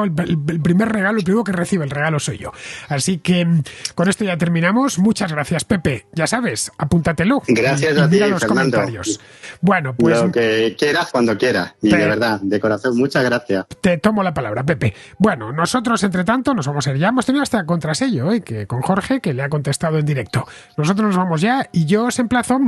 regalo, el primero que recibe el regalo soy yo. Así que con esto ya terminamos. Muchas gracias, Pepe. Ya sabes, apúntatelo. Gracias a ti, mira los Fernando. comentarios. Bueno, pues... Lo que quieras, cuando quieras. Y de verdad, de corazón, muchas gracias. Te tomo la palabra, Pepe. Bueno, nosotros, entre tanto, nos vamos a ir. Ya hemos tenido hasta contrasello, que con Jorge, que le ha contestado en directo. Nosotros nos vamos ya y yo os emplazo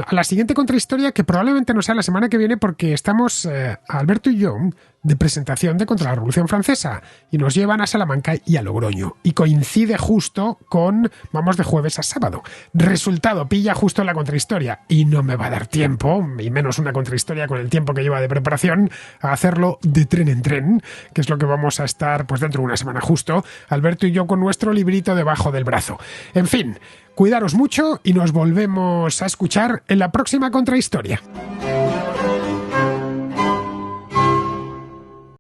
a la siguiente contrahistoria, que probablemente no sea la semana que viene, porque estamos, Alberto y yo, de presentación de Contra la Revolución Francesa, y nos llevan a Salamanca y a Logroño, y coincide justo con, vamos de jueves a sábado. Resultado, pilla justo en la contrahistoria, y no me va a dar tiempo, y menos una contrahistoria con el tiempo que lleva de preparación, a hacerlo de tren en tren, que es lo que vamos a estar pues dentro de una semana justo, Alberto y yo con nuestro librito debajo del brazo. En fin, cuidaros mucho y nos volvemos a escuchar en la próxima contrahistoria.